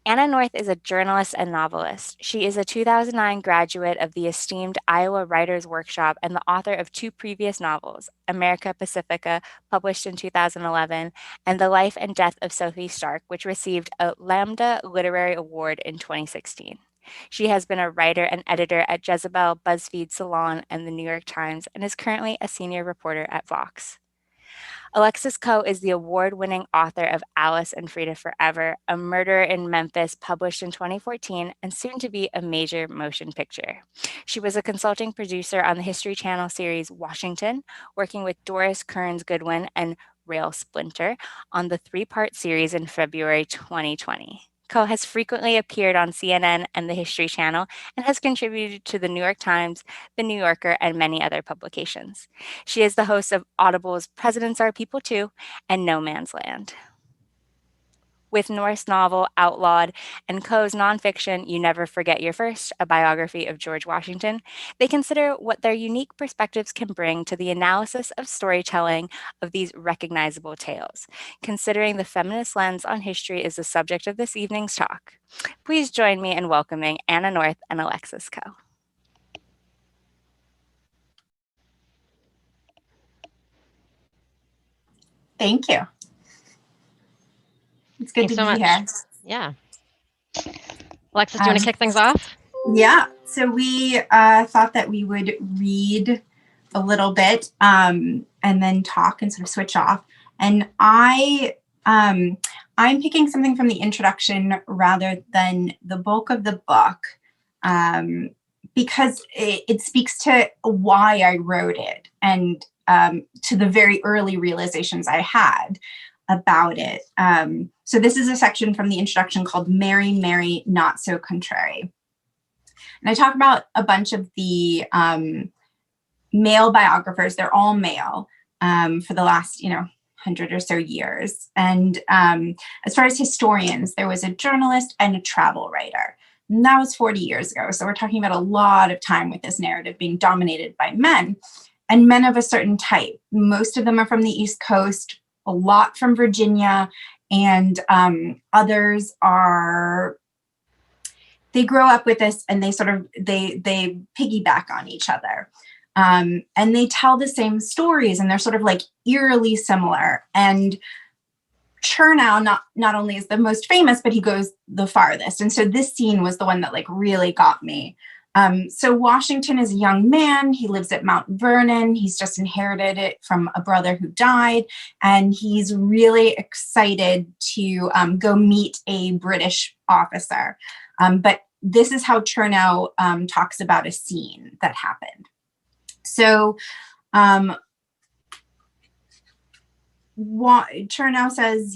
Anna North is a journalist and novelist. She is a 2009 graduate of the esteemed Iowa Writers Workshop and the author of two previous novels, America Pacifica, published in 2011, and The Life and Death of Sophie Stark, which received a Lambda Literary Award in 2016. She has been a writer and editor at Jezebel, BuzzFeed, Salon, and the New York Times, and is currently a senior reporter at Vox. Alexis Coe is the award-winning author of Alice and Frida Forever, A Murder in Memphis, published in 2014, and soon to be a major motion picture. She was a consulting producer on the History Channel series Washington, working with Doris Kearns Goodwin and Rail Splinter on the three-part series in February 2020. Coe has frequently appeared on CNN and the History Channel and has contributed to the New York Times, the New Yorker, and many other publications. She is the host of Audible's Presidents Are People Too and No Man's Land. With North's novel Outlawed and Coe's nonfiction You Never Forget Your First, a biography of George Washington, they consider what their unique perspectives can bring to the analysis of storytelling of these recognizable tales. Considering the feminist lens on history is the subject of this evening's talk. Please join me in welcoming Anna North and Alexis Coe. Thank you. It's good Thanks to so be much. here. Yeah. Alexis, do you want to kick things off? Yeah. So we thought that we would read a little bit and then talk and sort of switch off. And I'm picking something from the introduction rather than the bulk of the book because it speaks to why I wrote it and to the very early realizations I had about it. So this is a section from the introduction called Mary, Mary, Not So Contrary. And I talk about a bunch of the male biographers. They're all male for the last, 100 or so years. And as far as historians, there was a journalist and a travel writer. And that was 40 years ago. So we're talking about a lot of time with this narrative being dominated by men and men of a certain type. Most of them are from the East Coast, a lot from Virginia, and others are, they grow up with this and they sort of, they piggyback on each other. And they tell the same stories and they're sort of like eerily similar. And Chernow not only is the most famous, but he goes the farthest. And so this scene was the one that like really got me. So Washington is a young man. He lives at Mount Vernon. He's just inherited it from a brother who died. And he's really excited to go meet a British officer. But this is how Chernow talks about a scene that happened. So Chernow says,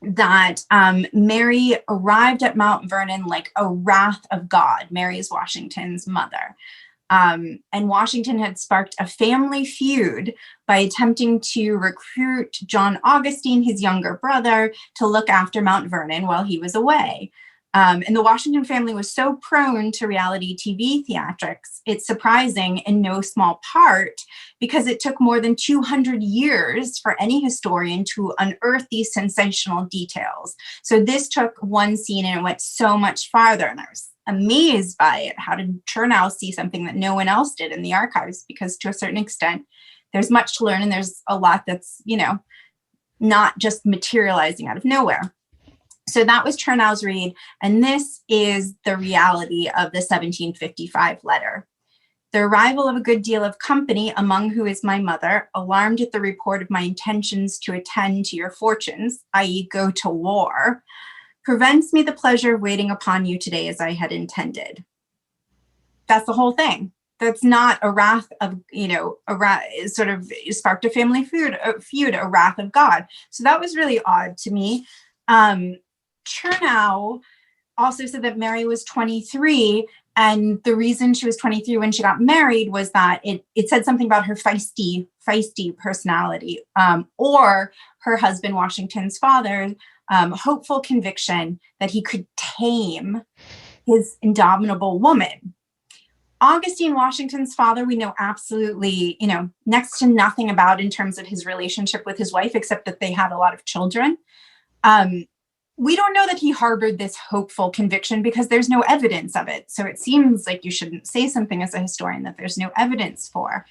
that Mary arrived at Mount Vernon like a wrath of God. Mary is Washington's mother. And Washington had sparked a family feud by attempting to recruit John Augustine, his younger brother, to look after Mount Vernon while he was away. And the Washington family was so prone to reality TV theatrics, it's surprising in no small part because it took more than 200 years for any historian to unearth these sensational details. So this took one scene and it went so much farther. And I was amazed by it. How did Chernow see something that no one else did in the archives? Because to a certain extent, there's much to learn and there's a lot that's, not just materializing out of nowhere. So that was Chernow's read, and this is the reality of the 1755 letter. The arrival of a good deal of company, among who is my mother, alarmed at the report of my intentions to attend to your fortunes, i.e. go to war, prevents me the pleasure of waiting upon you today as I had intended. That's the whole thing. That's not a wrath of, sort of sparked a family feud, a wrath of God. So that was really odd to me. Chernow also said that Mary was 23, and the reason she was 23 when she got married was that it said something about her feisty personality, or her husband, Washington's father, hopeful conviction that he could tame his indomitable woman. Augustine, Washington's father, we know absolutely, next to nothing about in terms of his relationship with his wife, except that they had a lot of children. we don't know that he harbored this hopeful conviction because there's no evidence of it. So it seems like you shouldn't say something as a historian that there's no evidence for.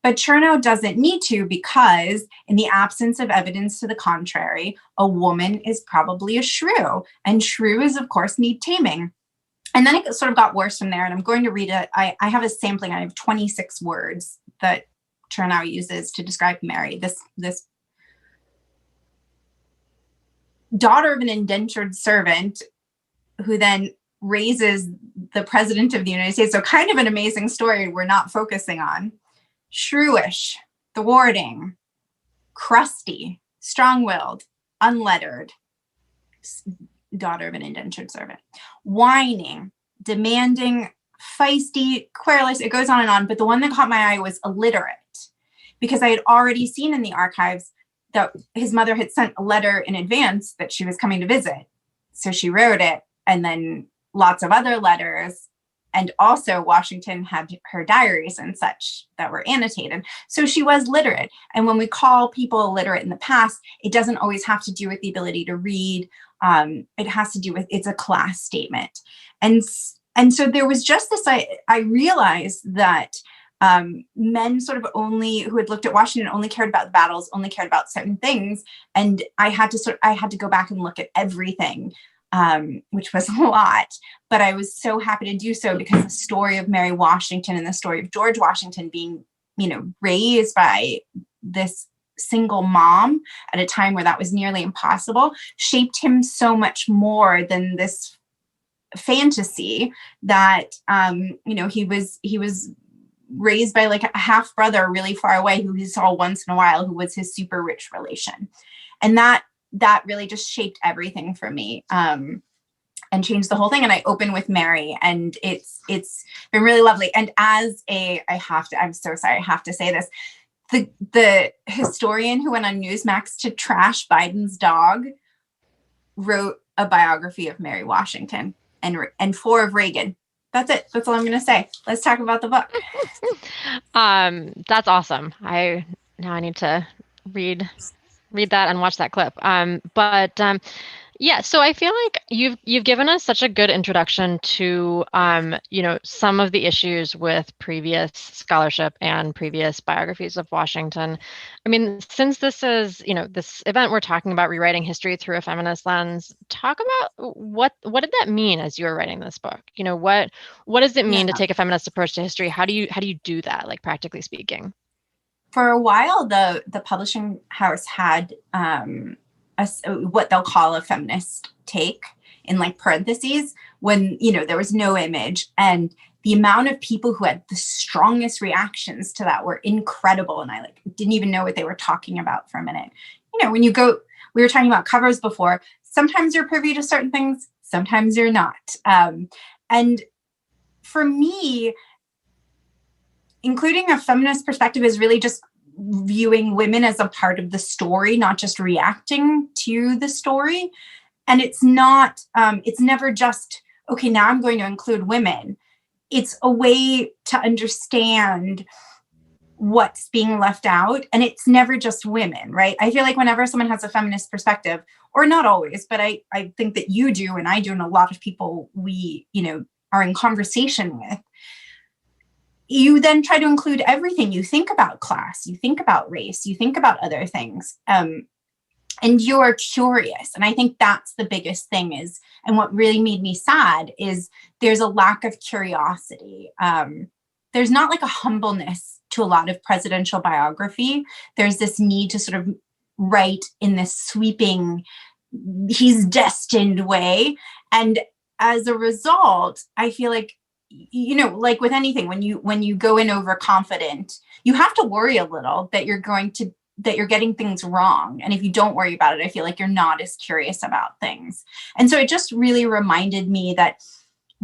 But Chernow doesn't need to, because in the absence of evidence to the contrary, a woman is probably a shrew. And shrews, of course, need taming. And then it sort of got worse from there. And I'm going to read it. I have a sampling. I have 26 words that Chernow uses to describe Mary, this daughter of an indentured servant who then raises the president of the United States. So kind of an amazing story we're not focusing on. Shrewish, thwarting, crusty, strong-willed, unlettered, daughter of an indentured servant, whining, demanding, feisty, querulous, it goes on and on. But the one that caught my eye was illiterate, because I had already seen in the archives that his mother had sent a letter in advance that she was coming to visit. So she wrote it, and then lots of other letters. And also Washington had her diaries and such that were annotated. So she was literate. And when we call people illiterate in the past, it doesn't always have to do with the ability to read. It has to do with, it's a class statement. And so there was just this, I realized that men sort of only, who had looked at Washington, only cared about the battles, only cared about certain things. And I had to go back and look at everything. Which was a lot, but I was so happy to do so, because the story of Mary Washington and the story of George Washington being, raised by this single mom at a time where that was nearly impossible shaped him so much more than this fantasy that, he was raised by like a half brother really far away who he saw once in a while, who was his super rich relation. And that really just shaped everything for me, and changed the whole thing. And I open with Mary, and it's been really lovely. And I'm so sorry, I have to say this. The historian who went on Newsmax to trash Biden's dog wrote a biography of Mary Washington and 4 of Reagan. That's it. That's all I'm going to say. Let's talk about the book. That's awesome. Now I need to read that and watch that clip. Yeah, so I feel like you've given us such a good introduction to some of the issues with previous scholarship and previous biographies of Washington. I mean, since this is, this event, we're talking about rewriting history through a feminist lens. Talk about what did that mean as you were writing this book? What does it mean to take a feminist approach to history? How do you do that, like practically speaking? For a while, the publishing house had what they'll call a feminist take in like parentheses, when there was no image, and the amount of people who had the strongest reactions to that were incredible. And I didn't even know what they were talking about for a minute. When you go, we were talking about covers before. Sometimes you're privy to certain things, sometimes you're not. And for me, including a feminist perspective is really just viewing women as a part of the story, not just reacting to the story. And it's never just, okay, now I'm going to include women. It's a way to understand what's being left out. And it's never just women, right? I feel like whenever someone has a feminist perspective, or not always, but I think that you do, and I do, and a lot of people we, are in conversation with, you then try to include everything. You think about class, you think about race, you think about other things, and you're curious. And I think that's the biggest thing is, and what really made me sad is there's a lack of curiosity. There's not like a humbleness to a lot of presidential biography. There's this need to sort of write in this sweeping, he's destined way. And as a result, I feel like, like with anything, when you go in overconfident, you have to worry a little that you're getting things wrong. And if you don't worry about it, I feel like you're not as curious about things. And so it just really reminded me that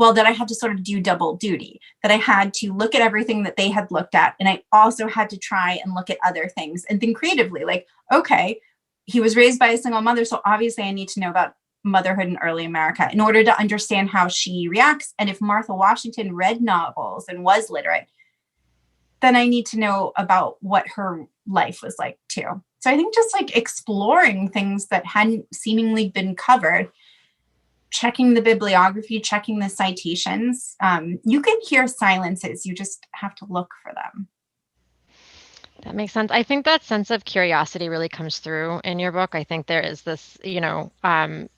I had to sort of do double duty, that I had to look at everything that they had looked at. And I also had to try and look at other things and think creatively, like, okay, he was raised by a single mother. So obviously I need to know about motherhood in early America in order to understand how she reacts. And if Martha Washington read novels and was literate, then I need to know about what her life was like too. So I think just like exploring things that hadn't seemingly been covered checking the bibliography, checking the citations. You can hear silences, you just have to look for them. That makes sense. I think that sense of curiosity really comes through in your book. I think there is this, even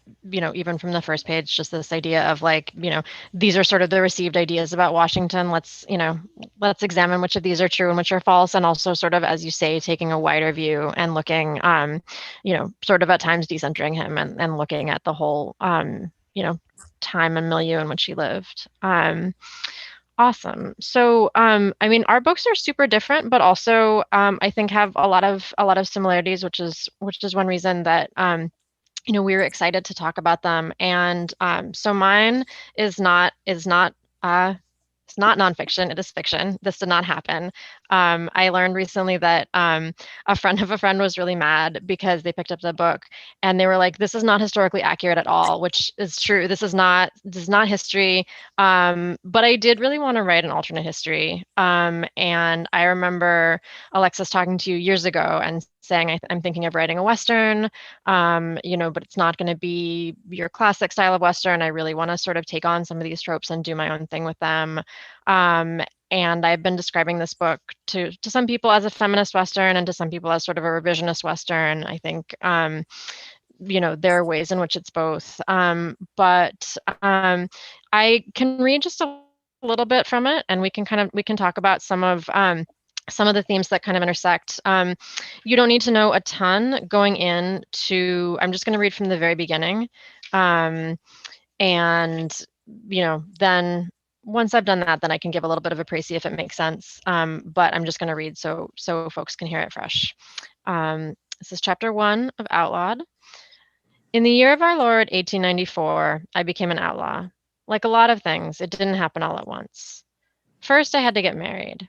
from the first page, just this idea of like, these are sort of the received ideas about Washington. Let's examine which of these are true and which are false. And also sort of, as you say, taking a wider view and looking, sort of at times decentering him and looking at the whole, time and milieu in which he lived. Awesome. So, I mean, our books are super different, but also, I think have a lot of similarities, which is one reason that we were excited to talk about them. And so mine is not uh, it's not nonfiction. It is fiction. This did not happen. I learned recently that a friend of a friend was really mad because they picked up the book and they were like, "This is not historically accurate at all," which is true. This is not history. But I did really want to write an alternate history. And I remember Alexis talking to you years ago and saying, I'm thinking of writing a Western, but it's not going to be your classic style of Western. I really want to sort of take on some of these tropes and do my own thing with them. Um, and I've been describing this book to some people as a feminist Western and to some people as sort of a revisionist Western. I think, there are ways in which it's both. But I can read just a little bit from it, and we can talk about some of the themes that kind of intersect. You don't need to know a ton going in to, I'm just going to read from the very beginning. And, then once I've done that, then I can give a little bit of a précis if it makes sense. But I'm just going to read so folks can hear it fresh. This is chapter 1 of Outlawed. In the year of our Lord, 1894, I became an outlaw. Like a lot of things, it didn't happen all at once. First, I had to get married.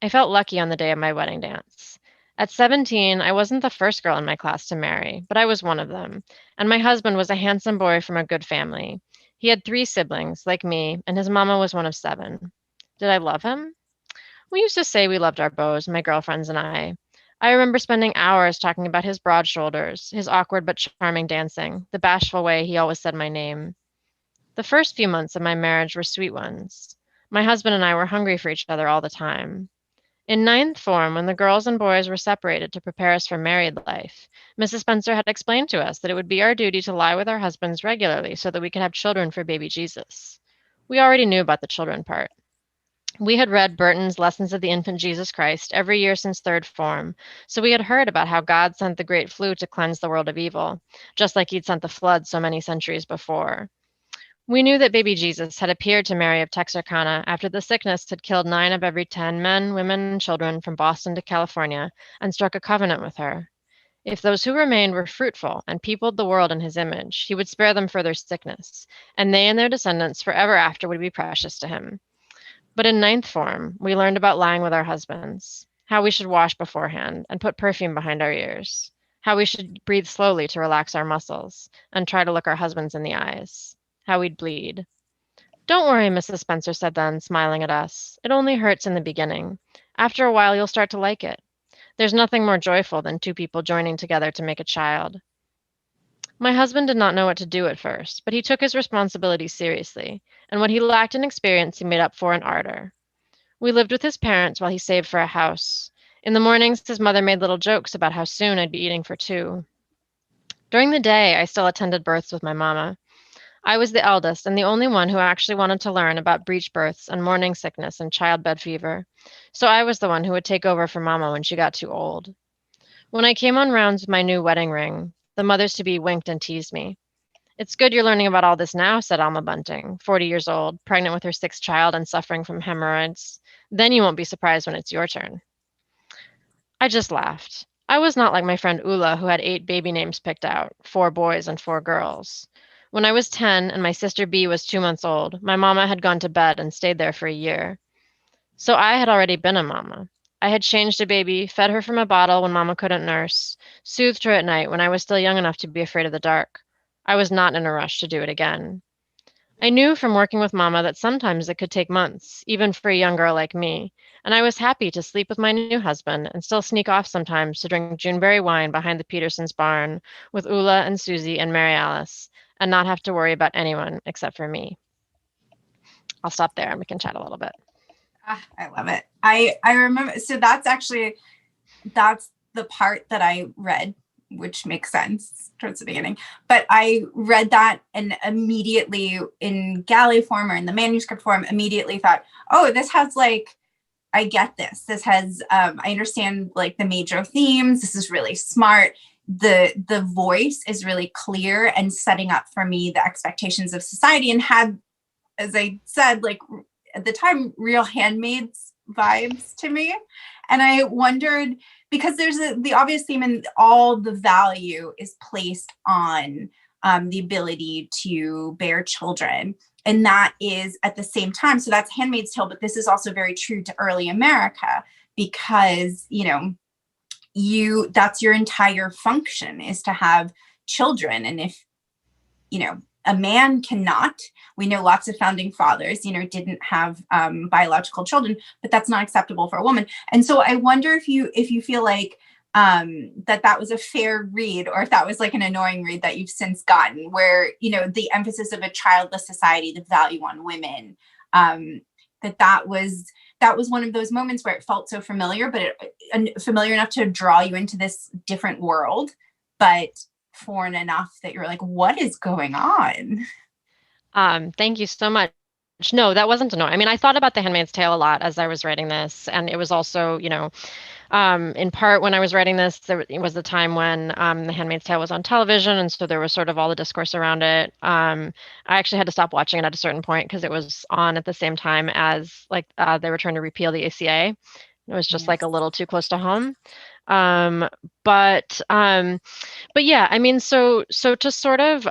I felt lucky on the day of my wedding dance. At 17, I wasn't the first girl in my class to marry, but I was one of them, and my husband was a handsome boy from a good family. He had 3 siblings, like me, and his mama was one of 7. Did I love him? We used to say we loved our beaux, my girlfriends and I. I remember spending hours talking about his broad shoulders, his awkward but charming dancing, the bashful way he always said my name. The first few months of my marriage were sweet ones. My husband and I were hungry for each other all the time. In ninth form, when the girls and boys were separated to prepare us for married life, Mrs. Spencer had explained to us that it would be our duty to lie with our husbands regularly so that we could have children for baby Jesus. We already knew about the children part. We had read Burton's Lessons of the Infant Jesus Christ every year since third form, so we had heard about how God sent the great flu to cleanse the world of evil, just like he'd sent the flood so many centuries before. We knew that baby Jesus had appeared to Mary of Texarkana after the sickness had killed 9 of every 10 men, women, and children from Boston to California and struck a covenant with her. If those who remained were fruitful and peopled the world in his image, he would spare them further sickness, and they and their descendants forever after would be precious to him. But in ninth form, we learned about lying with our husbands, how we should wash beforehand and put perfume behind our ears, how we should breathe slowly to relax our muscles and try to look our husbands in the eyes, how we'd bleed. Don't worry, Mrs. Spencer said then, smiling at us. It only hurts in the beginning. After a while, you'll start to like it. There's nothing more joyful than 2 people joining together to make a child. My husband did not know what to do at first, but he took his responsibilities seriously, and what he lacked in experience he made up for in ardor. We lived with his parents while he saved for a house. In the mornings, his mother made little jokes about how soon I'd be eating for 2. During the day, I still attended births with my mama. I was the eldest and the only one who actually wanted to learn about breech births and morning sickness and childbed fever, so I was the one who would take over for Mama when she got too old. When I came on rounds with my new wedding ring, the mothers-to-be winked and teased me. It's good you're learning about all this now, said Alma Bunting, 40 years old, pregnant with her 6th child and suffering from hemorrhoids. Then you won't be surprised when it's your turn. I just laughed. I was not like my friend Ula, who had 8 baby names picked out, 4 boys and 4 girls. When I was 10 and my sister B was 2 months old, my mama had gone to bed and stayed there for a year. So I had already been a mama. I had changed a baby, fed her from a bottle when mama couldn't nurse, soothed her at night when I was still young enough to be afraid of the dark. I was not in a rush to do it again. I knew from working with mama that sometimes it could take months, even for a young girl like me, and I was happy to sleep with my new husband and still sneak off sometimes to drink Juneberry wine behind the Petersons' barn with Ula and Susie and Mary Alice, and not have to worry about anyone except for me. I'll stop there and we can chat a little bit. I love it. I remember, so that's the part that I read, which makes sense towards the beginning. But I read that and immediately in galley form or in the manuscript form, immediately thought, oh, this has like, I get this. This has, I understand like the major themes. This is really smart. The voice is really clear and setting up for me the expectations of society, and had, as I said, like at the time, real Handmaid's vibes to me. And I wondered, because there's the obvious theme, and all the value is placed on the ability to bear children. And that is at the same time, so that's Handmaid's Tale, but this is also very true to early America, because, that's your entire function, is to have children. And if, a man cannot, we know lots of founding fathers, didn't have biological children, but that's not acceptable for a woman. And so I wonder if you feel like that was a fair read, or if that was like an annoying read that you've since gotten, where, the emphasis of a childless society, the value on women, that was one of those moments where it felt so familiar, but familiar enough to draw you into this different world, but foreign enough that you're like, what is going on? Thank you so much. No, that wasn't annoying. I mean, I thought about The Handmaid's Tale a lot as I was writing this, and it was also, in part when I was writing this, it was the time when The Handmaid's Tale was on television, and so there was sort of all the discourse around it. I actually had to stop watching it at a certain point because it was on at the same time as they were trying to repeal the ACA. It was just like a little too close to home. But yeah, I mean, so to sort of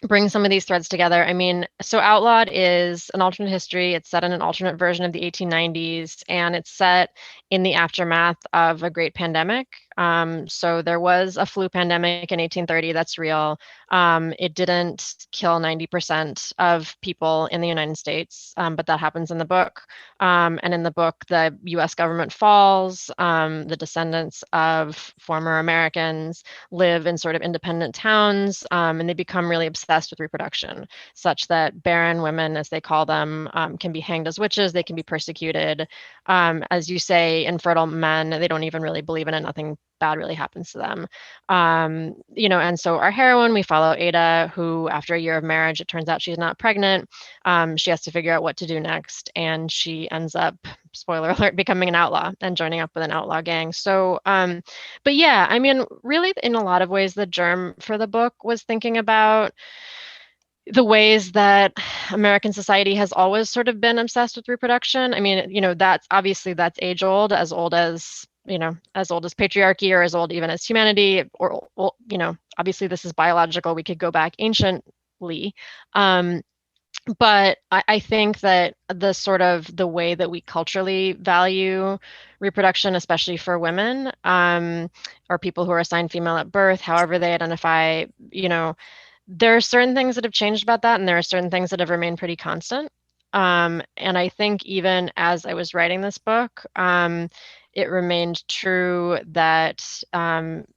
bring some of these threads together. I mean, so Outlawed is an alternate history. It's set in an alternate version of the 1890s, and it's set in the aftermath of a great pandemic. So there was a flu pandemic in 1830. That's real. It didn't kill 90% of people in the United States, but that happens in the book. And in the book, the US government falls. The descendants of former Americans live in sort of independent towns, and they become really obsessed with reproduction, such that barren women, as they call them, can be hanged as witches. They can be persecuted. As you say, infertile men, they don't even really believe in it. Nothing bad really happens to them. And so our heroine, we follow Ada, who after a year of marriage, it turns out she's not pregnant. She has to figure out what to do next. And she ends up, spoiler alert, becoming an outlaw and joining up with an outlaw gang. So, but yeah, I mean, really in a lot of ways, the germ for the book was thinking about the ways that American society has always sort of been obsessed with reproduction. I mean, that's age old as old as patriarchy, or as old even as humanity, or obviously this is biological. We could go back anciently. But I think that the way that we culturally value reproduction, especially for women, or people who are assigned female at birth, however they identify, there are certain things that have changed about that, and there are certain things that have remained pretty constant. And I think even as I was writing this book, it remained true that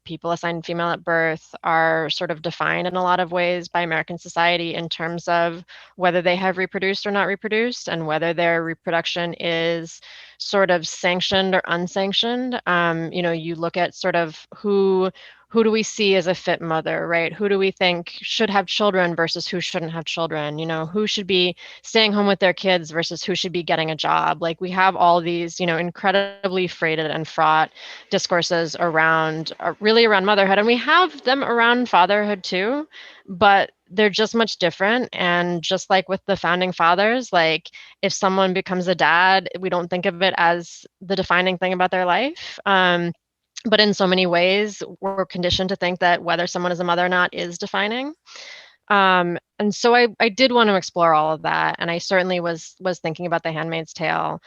people assigned female at birth are sort of defined in a lot of ways by American society in terms of whether they have reproduced or not reproduced, and whether their reproduction is sort of sanctioned or unsanctioned. You look at sort of who do we see as a fit mother, right? Who do we think should have children versus who shouldn't have children? Who should be staying home with their kids versus who should be getting a job? Like, we have all these, incredibly freighted and fraught discourses around motherhood, and we have them around fatherhood too, but they're just much different. And just like with the founding fathers, like if someone becomes a dad, we don't think of it as the defining thing about their life. But in so many ways, we're conditioned to think that whether someone is a mother or not is defining. And so I did want to explore all of that. And I certainly was thinking about The Handmaid's Tale.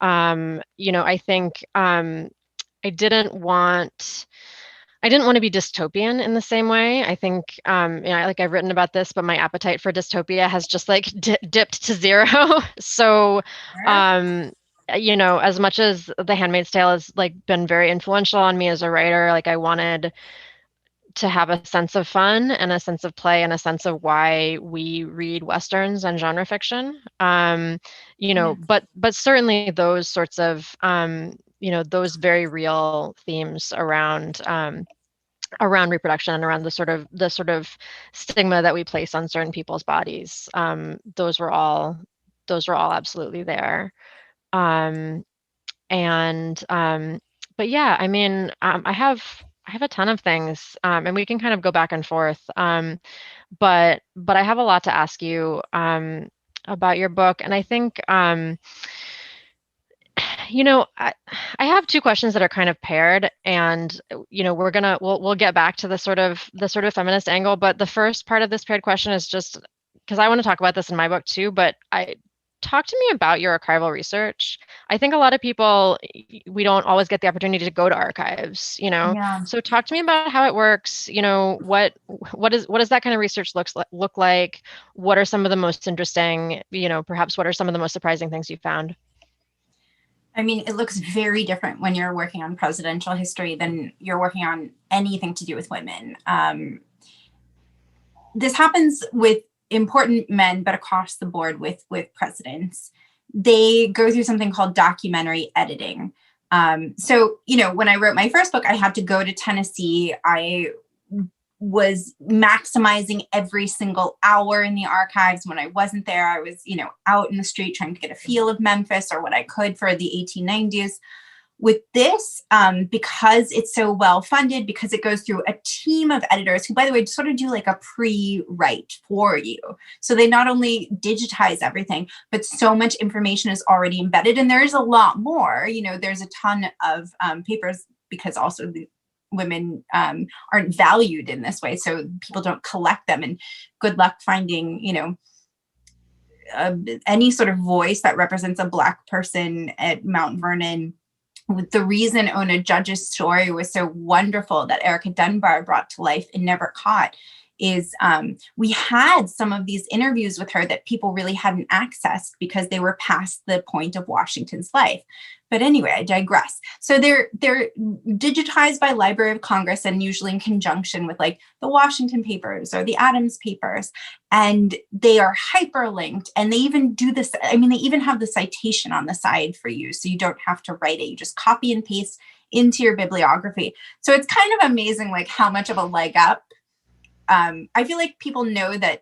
I think I didn't want to be dystopian in the same way. I think, I've written about this, but my appetite for dystopia has just dipped to zero. So, as much as The Handmaid's Tale has been very influential on me as a writer, I wanted to have a sense of fun and a sense of play and a sense of why we read Westerns and genre fiction. But certainly those sorts of, those very real themes around reproduction and around the sort of stigma that we place on certain people's bodies. Those were all absolutely there. Um, and but yeah, I mean, I have a ton of things, and we can kind of go back and forth. But I have a lot to ask you about your book, and I think I have two questions that are kind of paired, and we'll get back to the sort of feminist angle. But the first part of this paired question is just because I want to talk about this in my book too. But I talk to me about your archival research. I think a lot of people, we don't always get the opportunity to go to archives. Yeah. So talk to me about how it works. What does that kind of research look like? What are some of the most interesting? Perhaps what are some of the most surprising things you found? I mean, it looks very different when you're working on presidential history than you're working on anything to do with women. This happens with important men, but across the board with presidents. They go through something called documentary editing. So, when I wrote my first book, I had to go to Tennessee. I was maximizing every single hour in the archives. When I wasn't there, I was, out in the street trying to get a feel of Memphis or what I could for the 1890s. With this, because it's so well funded, because it goes through a team of editors who, by the way, sort of do like a pre-write for you. So they not only digitize everything, but so much information is already embedded. And there is a lot more. There's a ton of papers, because also the women aren't valued in this way. So people don't collect them. And good luck finding, any sort of voice that represents a Black person at Mount Vernon. The reason Ona Judge's story was so wonderful that Erica Dunbar brought to life in Never Caught is we had some of these interviews with her that people really hadn't accessed because they were past the point of Washington's life. But anyway, I digress. So they're digitized by Library of Congress and usually in conjunction with like the Washington papers or the Adams papers. And they are hyperlinked, and they even do this. I mean, they even have the citation on the side for you. So you don't have to write it. You just copy and paste into your bibliography. So it's kind of amazing, like how much of a leg up. I feel like people know that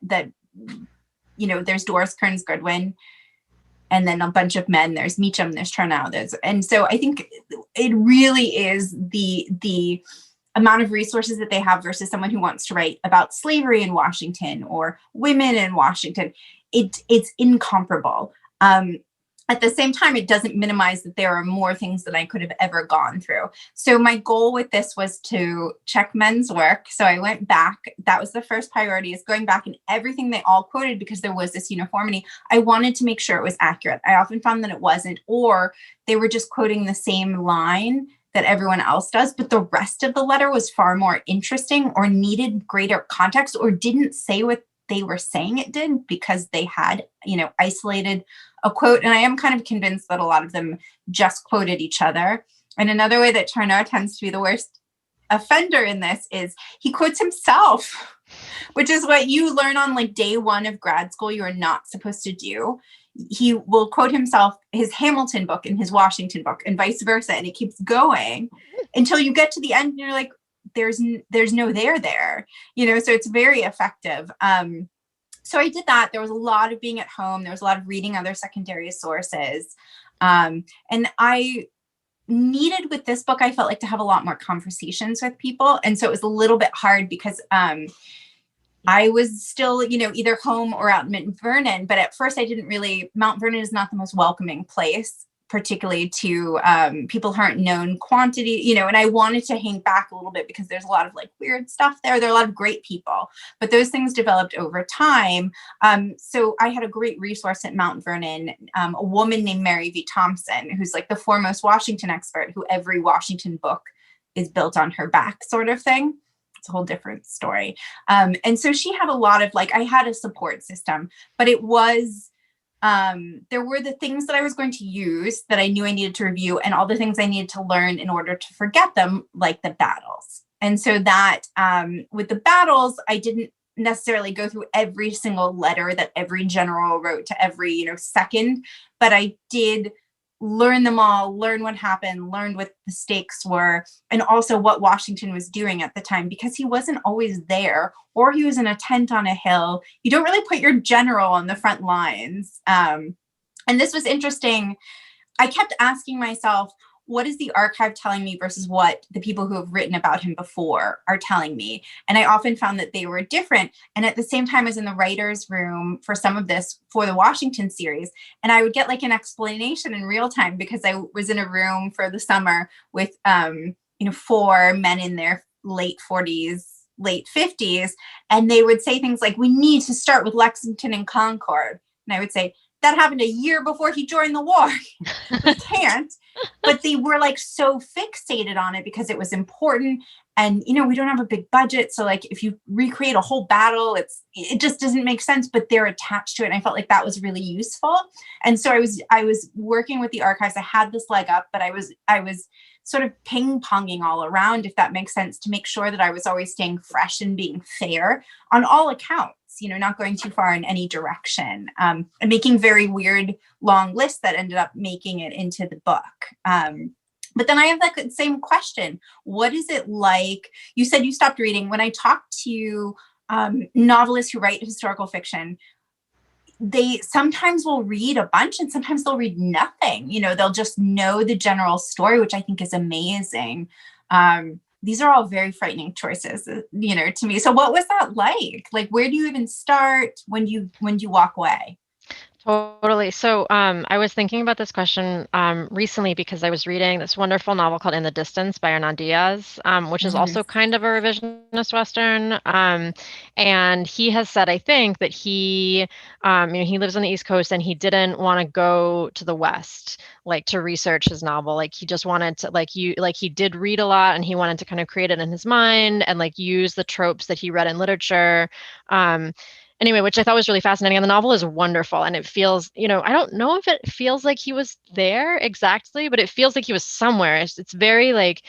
there's Doris Kearns Goodwin, and then a bunch of men. There's Meacham, there's Charnow, and so I think it really is the amount of resources that they have versus someone who wants to write about slavery in Washington or women in Washington. It's incomparable. At the same time, it doesn't minimize that there are more things that I could have ever gone through. So my goal with this was to check men's work. So I went back. That was the first priority, is going back and everything they all quoted, because there was this uniformity. I wanted to make sure it was accurate. I often found that it wasn't, or they were just quoting the same line that everyone else does, but the rest of the letter was far more interesting or needed greater context or didn't say what they were saying it did because they had, isolated a quote. And I am kind of convinced that a lot of them just quoted each other. And another way that Charnow tends to be the worst offender in this is he quotes himself, which is what you learn on like day one of grad school you are not supposed to do. He will quote himself, his Hamilton book and his Washington book, and vice versa. And it keeps going until you get to the end and you're like, there's no there, so it's very effective. So I did that. There was a lot of being at home. There was a lot of reading other secondary sources. And I needed, with this book, I felt like to have a lot more conversations with people. And so it was a little bit hard because I was still, either home or out in Mount Vernon. But at first Mount Vernon is not the most welcoming place, particularly to people who aren't known quantity, and I wanted to hang back a little bit because there's a lot of like weird stuff there. There are a lot of great people, but those things developed over time. So I had a great resource at Mount Vernon, a woman named Mary V. Thompson, who's like the foremost Washington expert, who every Washington book is built on her back, sort of thing. It's a whole different story. And so she had a lot of I had a support system, but it was, there were the things that I was going to use that I knew I needed to review, and all the things I needed to learn in order to forget them, like the battles. And so that with the battles, I didn't necessarily go through every single letter that every general wrote to every, second, but I did learn them all, learn what happened, learn what the stakes were, and also what Washington was doing at the time, because he wasn't always there, or he was in a tent on a hill. You don't really put your general on the front lines. And this was interesting. I kept asking myself, what is the archive telling me versus what the people who have written about him before are telling me? And I often found that they were different. And at the same time, I was in the writer's room for some of this for the Washington series. And I would get like an explanation in real time, because I was in a room for the summer with, 4 men in their late 40s, late 50s. And they would say things like, we need to start with Lexington and Concord. And I would say, that happened a year before he joined the war. We can't. But they were like so fixated on it because it was important. And, we don't have a big budget. So like if you recreate a whole battle, it just doesn't make sense, but they're attached to it. And I felt like that was really useful. And so I was working with the archives. I had this leg up, but I was sort of ping-ponging all around, if that makes sense, to make sure that I was always staying fresh and being fair on all accounts. Not going too far in any direction, and making very weird long lists that ended up making it into the book. But then I have that same question. What is it like? You said you stopped reading. When I talk to novelists who write historical fiction, they sometimes will read a bunch and sometimes they'll read nothing. They'll just know the general story, which I think is amazing. These are all very frightening choices, to me. So what was that like? Like, where do you even start? When do you walk away? Totally. So I was thinking about this question recently because I was reading this wonderful novel called In the Distance by Hernan Diaz, which is also kind of a revisionist Western. And he has said, I think, that he lives on the East Coast and he didn't want to go to the West, like to research his novel. Like he just wanted to he did read a lot and he wanted to kind of create it in his mind and like use the tropes that he read in literature. Anyway, which I thought was really fascinating. And the novel is wonderful. And it feels, I don't know if it feels like he was there exactly, but it feels like he was somewhere. It's very like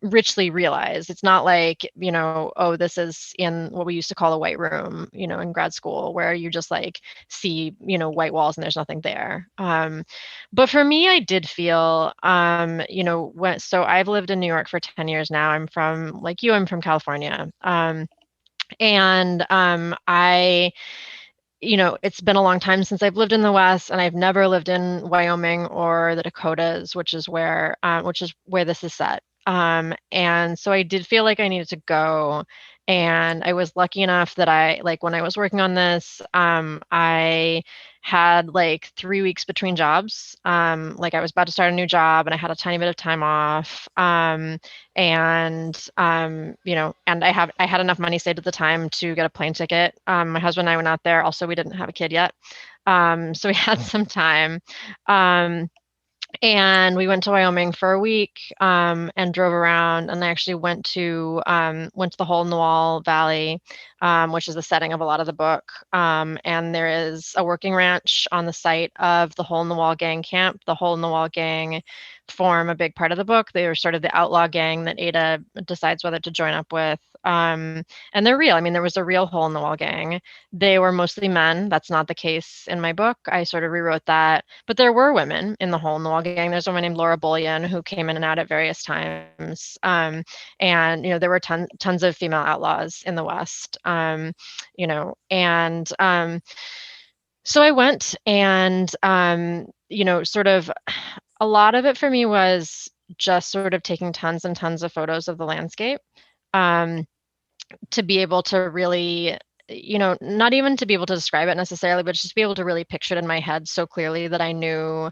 richly realized. It's not like, oh, this is in what we used to call a white room, in grad school, where you just like see, white walls and there's nothing there. But for me, I did feel, so I've lived in New York for 10 years now. I'm from California. And it's been a long time since I've lived in the West, and I've never lived in Wyoming or the Dakotas, which is where this is set. And so I did feel like I needed to go. And I was lucky enough that when I was working on this, I had like 3 weeks between jobs. I was about to start a new job and I had a tiny bit of time off. And I had enough money saved at the time to get a plane ticket. My husband and I went out there. Also, we didn't have a kid yet. So we had some time. And we went to Wyoming for a week and drove around. And I actually went to the Hole in the Wall Valley, which is the setting of a lot of the book. And there is a working ranch on the site of the Hole in the Wall gang camp. The Hole in the Wall gang form a big part of the book. They are sort of the outlaw gang that Ada decides whether to join up with. And they're real. I mean, there was a real Hole in the Wall gang. They were mostly men. That's not the case in my book. I sort of rewrote that. But there were women in the Hole in the Wall gang. There's a woman named Laura Bullion who came in and out at various times. And, there were tons of female outlaws in the West, so I went and, sort of a lot of it for me was just sort of taking tons and tons of photos of the landscape. To be able to really, not even to be able to describe it necessarily, but just to be able to really picture it in my head so clearly that I knew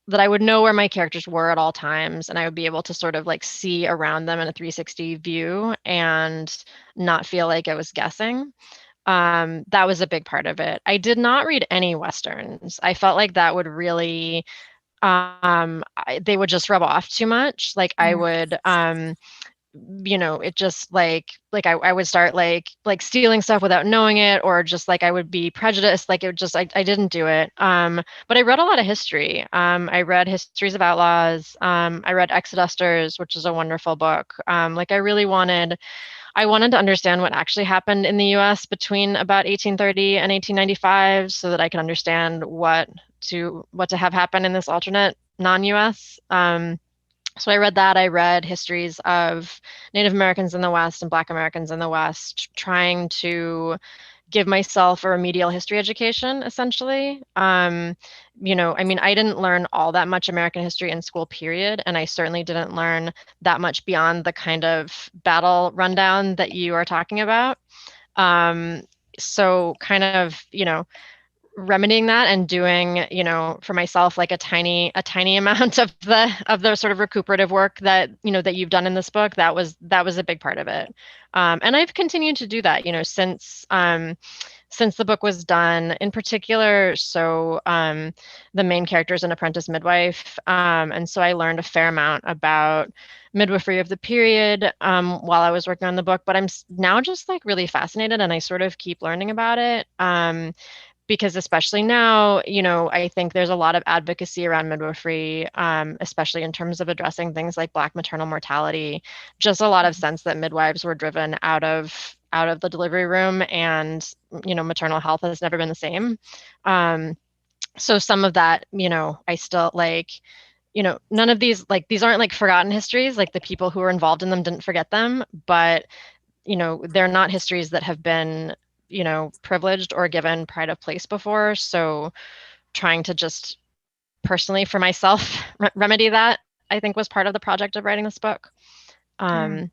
that I would know where my characters were at all times, and I would be able to sort of like see around them in a 360 view and not feel like I was guessing. That was a big part of it. I did not read any Westerns. I felt like that would really, they would just rub off too much. Like I would, it just I would start like stealing stuff without knowing it, or just like I would be prejudiced. Like it would just, I didn't do it. But I read a lot of history. I read Histories of Outlaws. I read Exodusters, which is a wonderful book. Like I wanted to understand what actually happened in the US between about 1830 and 1895, so that I could understand what to have happen in this alternate non-US. So I read that. I read histories of Native Americans in the West and Black Americans in the West, trying to give myself a remedial history education, essentially. I mean, I didn't learn all that much American history in school, period. And I certainly didn't learn that much beyond the kind of battle rundown that you are talking about. So kind of, remedying that and doing, for myself, like a tiny amount of the sort of recuperative work that, that you've done in this book, that was a big part of it. And I've continued to do that, since the book was done, in particular. So the main character is an apprentice midwife. And so I learned a fair amount about midwifery of the period while I was working on the book, but I'm now just like really fascinated, and I sort of keep learning about it. Because especially now, I think there's a lot of advocacy around midwifery, especially in terms of addressing things like Black maternal mortality. Just a lot of sense that midwives were driven out of the delivery room, and maternal health has never been the same. So some of that, I still like. None of these aren't like forgotten histories. Like the people who were involved in them didn't forget them, but they're not histories that have been privileged or given pride of place before. So trying to just personally for myself remedy that, I think, was part of the project of writing this book. But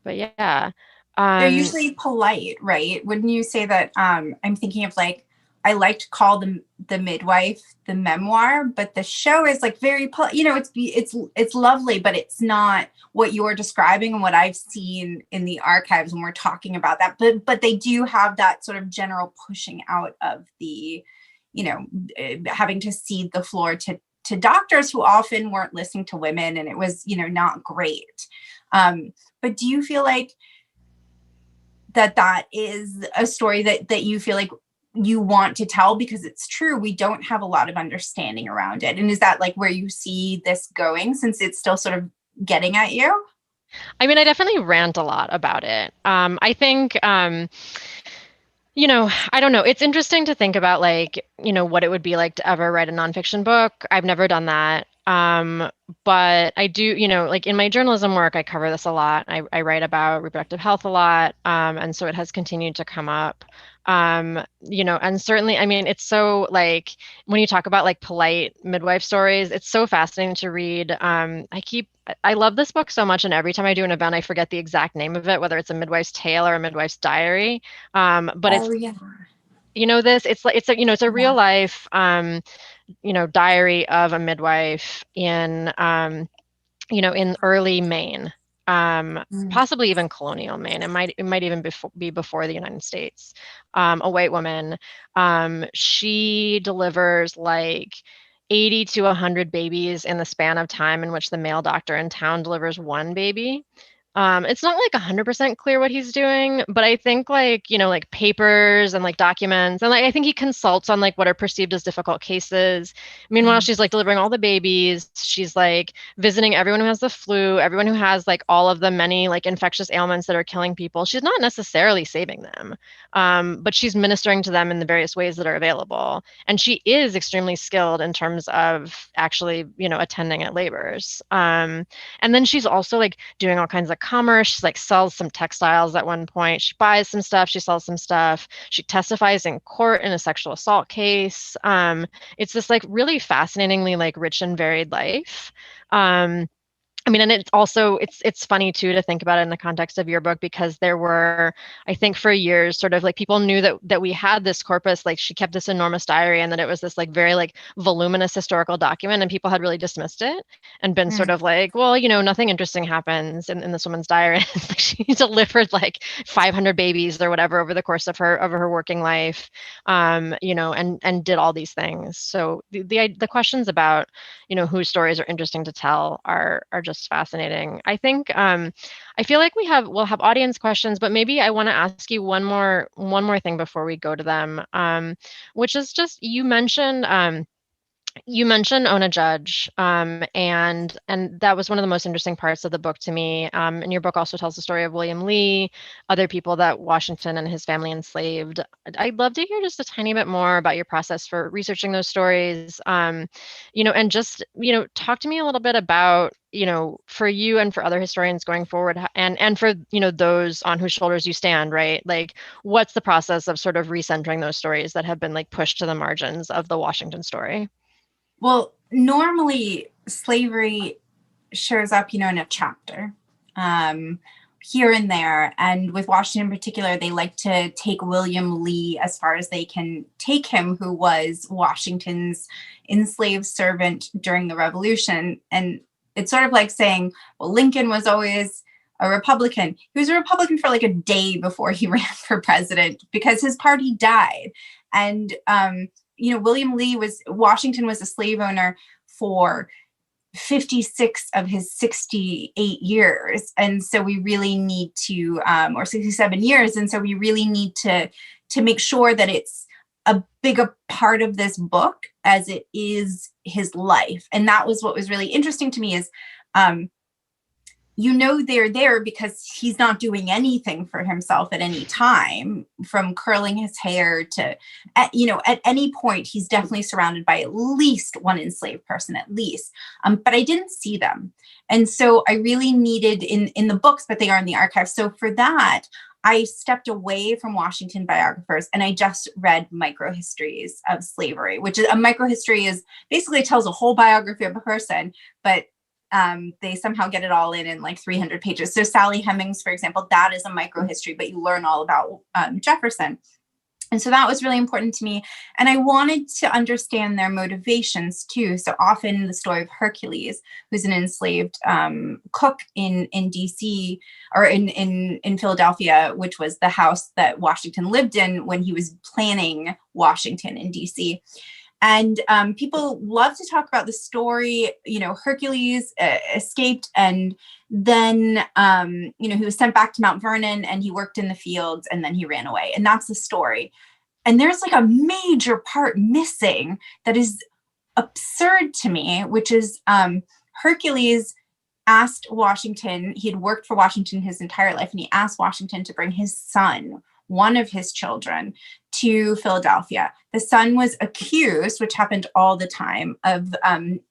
yeah. They're usually polite, right? Wouldn't you say that? I'm thinking of like, I like to call the midwife the memoir, but the show is like very, it's lovely, but it's not what you're describing and what I've seen in the archives when we're talking about that. But they do have that sort of general pushing out of the, having to cede the floor to doctors who often weren't listening to women, and it was, not great. But do you feel like that is a story that you feel like you want to tell because it's true? We don't have a lot of understanding around it. And is that like where you see this going, since it's still sort of getting at you? I mean, I definitely rant a lot about it. I think, I don't know. It's interesting to think about like, what it would be like to ever write a nonfiction book. I've never done that. But I do, like in my journalism work, I cover this a lot. I write about reproductive health a lot. And so it has continued to come up. And certainly, I mean, it's so like when you talk about like polite midwife stories, it's so fascinating to read. I love this book so much, and every time I do an event, I forget the exact name of it, whether it's a midwife's tale or a midwife's diary. But it's, it's a real life, diary of a midwife in, in early Maine, possibly even colonial Maine. It might even be before the United States. A white woman, she delivers like 80 to 100 babies in the span of time in which the male doctor in town delivers one baby. It's not like 100% clear what he's doing, but I think like, like papers and like documents, and like I think he consults on like what are perceived as difficult cases. Meanwhile, she's like delivering all the babies. She's like visiting everyone who has the flu, everyone who has like all of the many like infectious ailments that are killing people. She's not necessarily saving them, but she's ministering to them in the various ways that are available. And she is extremely skilled in terms of actually, attending at labors. And then she's also like doing all kinds of commerce. She like sells some textiles at one point. She buys some stuff. She sells some stuff. She testifies in court in a sexual assault case. It's this like really fascinatingly like rich and varied life. I mean, and it's funny too to think about it in the context of your book, because there were, I think for years, sort of like people knew that we had this corpus, like she kept this enormous diary, and that it was this like very like voluminous historical document, and people had really dismissed it and been sort of like, well, nothing interesting happens in this woman's diary. She delivered like 500 babies or whatever over the course of her working life, and did all these things. So the questions about, whose stories are interesting to tell are just just fascinating. I think I feel like we'll have audience questions, but maybe I want to ask you one more thing before we go to them, which is just you mentioned Ona Judge, and that was one of the most interesting parts of the book to me. And your book also tells the story of William Lee, other people that Washington and his family enslaved. I'd love to hear just a tiny bit more about your process for researching those stories. And just talk to me a little bit about for you and for other historians going forward, and for those on whose shoulders you stand, right? Like, what's the process of sort of recentering those stories that have been like pushed to the margins of the Washington story? Well, normally slavery shows up, in a chapter, here and there. And with Washington in particular, they like to take William Lee as far as they can take him, who was Washington's enslaved servant during the Revolution. And it's sort of like saying, well, Lincoln was always a Republican. He was a Republican for like a day before he ran for president because his party died. And, Washington was a slave owner for 56 of his 68 years. And so we really need to, or 67 years. And so we really need to make sure that it's a bigger part of this book as it is his life. And that was what was really interesting to me is, they're there because he's not doing anything for himself at any time, from curling his hair to, at any point, he's definitely surrounded by at least one enslaved person, at least. But I didn't see them. And so I really needed in the books, but they are in the archive. So for that, I stepped away from Washington biographers and I just read microhistories of slavery, which is a microhistory is basically tells a whole biography of a person, but they somehow get it all in like 300 pages. So Sally Hemings, for example, that is a microhistory, but you learn all about Jefferson. And so that was really important to me. And I wanted to understand their motivations too. So often the story of Hercules, who's an enslaved cook in DC or in Philadelphia, which was the house that Washington lived in when he was planning Washington in DC. And people love to talk about the story, Hercules escaped and then, he was sent back to Mount Vernon and he worked in the fields and then he ran away. And that's the story. And there's like a major part missing that is absurd to me, which is Hercules asked Washington, he had worked for Washington his entire life, and he asked Washington to bring his son, one of his children, to Philadelphia. The son was accused, which happened all the time, of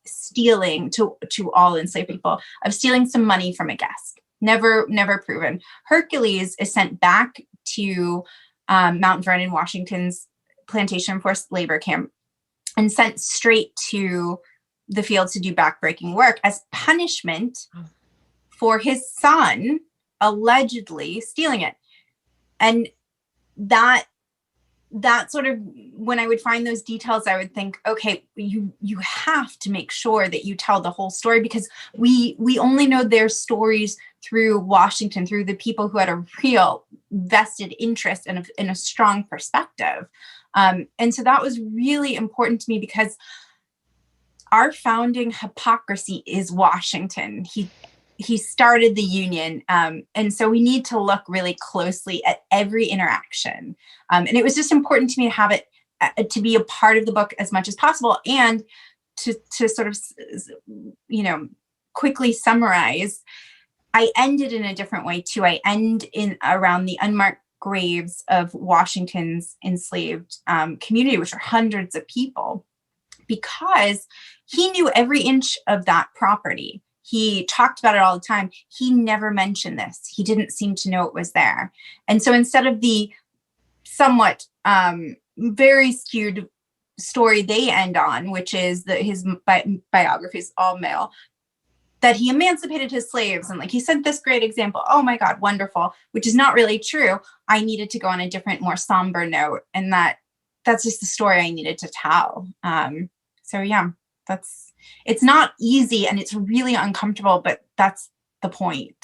stealing to all enslaved people, of stealing some money from a guest. Never proven. Hercules is sent back to Mount Vernon, Washington's plantation forced labor camp, and sent straight to the fields to do backbreaking work as punishment for his son allegedly stealing it. And that sort of, when I would find those details, I would think, okay, you have to make sure that you tell the whole story, because we only know their stories through Washington, through the people who had a real vested interest and in a strong perspective. And so that was really important to me, because our founding hypocrisy is Washington. He started the Union. And so we need to look really closely at every interaction. And it was just important to me to have it, to be a part of the book as much as possible, and to sort of, quickly summarize. I ended in a different way too. I end in around the unmarked graves of Washington's enslaved community, which are hundreds of people, because he knew every inch of that property. He talked about it all the time. He never mentioned this. He didn't seem to know it was there. And so instead of the somewhat very skewed story they end on, which is that his biography is all male, that he emancipated his slaves, and like he said this great example, oh my God, wonderful, which is not really true. I needed to go on a different, more somber note, and that's just the story I needed to tell. So yeah, it's not easy and it's really uncomfortable, but that's the point.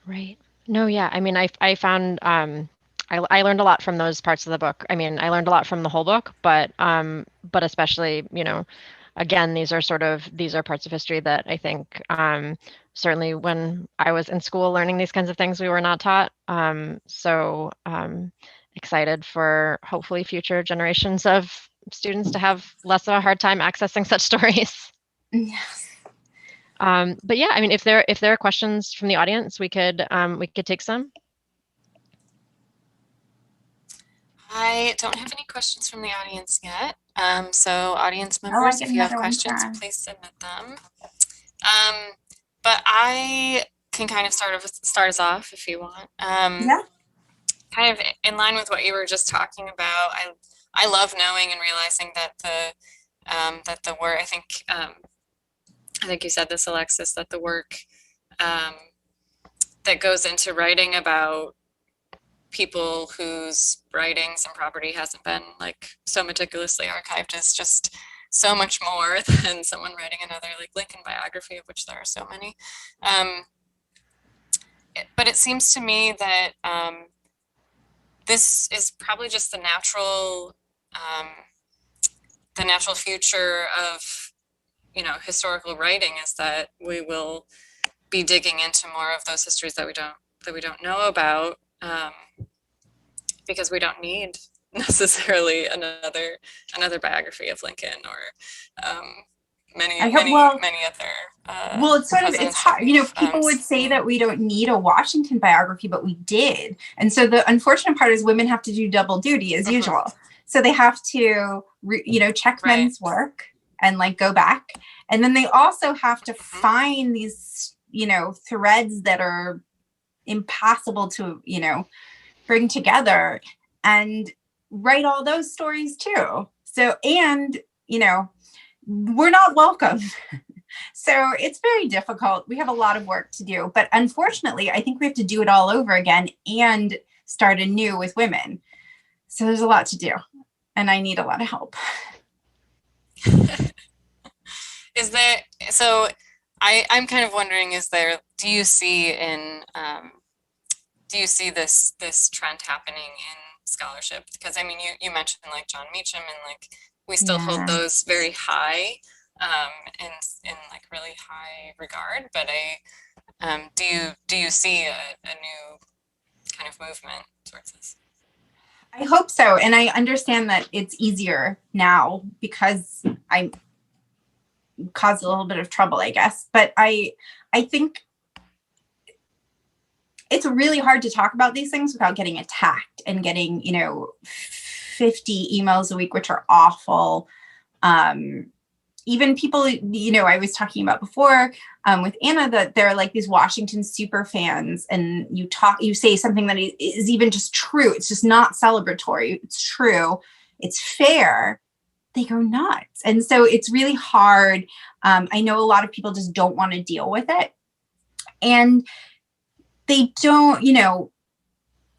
Right. No, yeah. I mean, I found I learned a lot from those parts of the book. I mean, I learned a lot from the whole book, but especially, again, these are parts of history that I think certainly when I was in school learning these kinds of things, we were not taught. So excited for hopefully future generations of students to have less of a hard time accessing such stories. Yes. But yeah, I mean, if there are questions from the audience, we could take some. I don't have any questions from the audience yet. So audience I members, like if you have another one, questions, Sarah. please submit them. But I can kind of start us off if you want. Yeah. Kind of in line with what you were just talking about. I love knowing and realizing that the work, I think you said this, Alexis, that the work that goes into writing about people whose writings and property hasn't been like so meticulously archived is just so much more than someone writing another like Lincoln biography, of which there are so many. But it seems to me that this is probably just the natural future of, you know, historical writing, is that we will be digging into more of those histories that we don't know about, because we don't need necessarily another biography of Lincoln or many other. Well, it's hard. You know, people would say that we don't need a Washington biography, but we did. And so the unfortunate part is women have to do double duty as usual. So they have to, check men's work and like go back. And then they also have to find these, threads that are impossible to, bring together and write all those stories too. So, and, we're not welcome. So it's very difficult. We have a lot of work to do, but unfortunately, I think we have to do it all over again and start anew with women. So there's a lot to do, and I need a lot of help. I'm kind of wondering, do you see this trend happening in scholarship? Because I mean, you mentioned like John Meacham, and like we still hold those very high, in like really high regard. But do you see a new kind of movement towards this? I hope so. And I understand that it's easier now because I caused a little bit of trouble, I guess. But I think it's really hard to talk about these things without getting attacked and getting, 50 emails a week, which are awful. Even people, I was talking about before with Anna, that they're like these Washington super fans, and you say something that is even just true. It's just not celebratory. It's true. It's fair. They go nuts. And so it's really hard. I know a lot of people just don't want to deal with it. And they don't,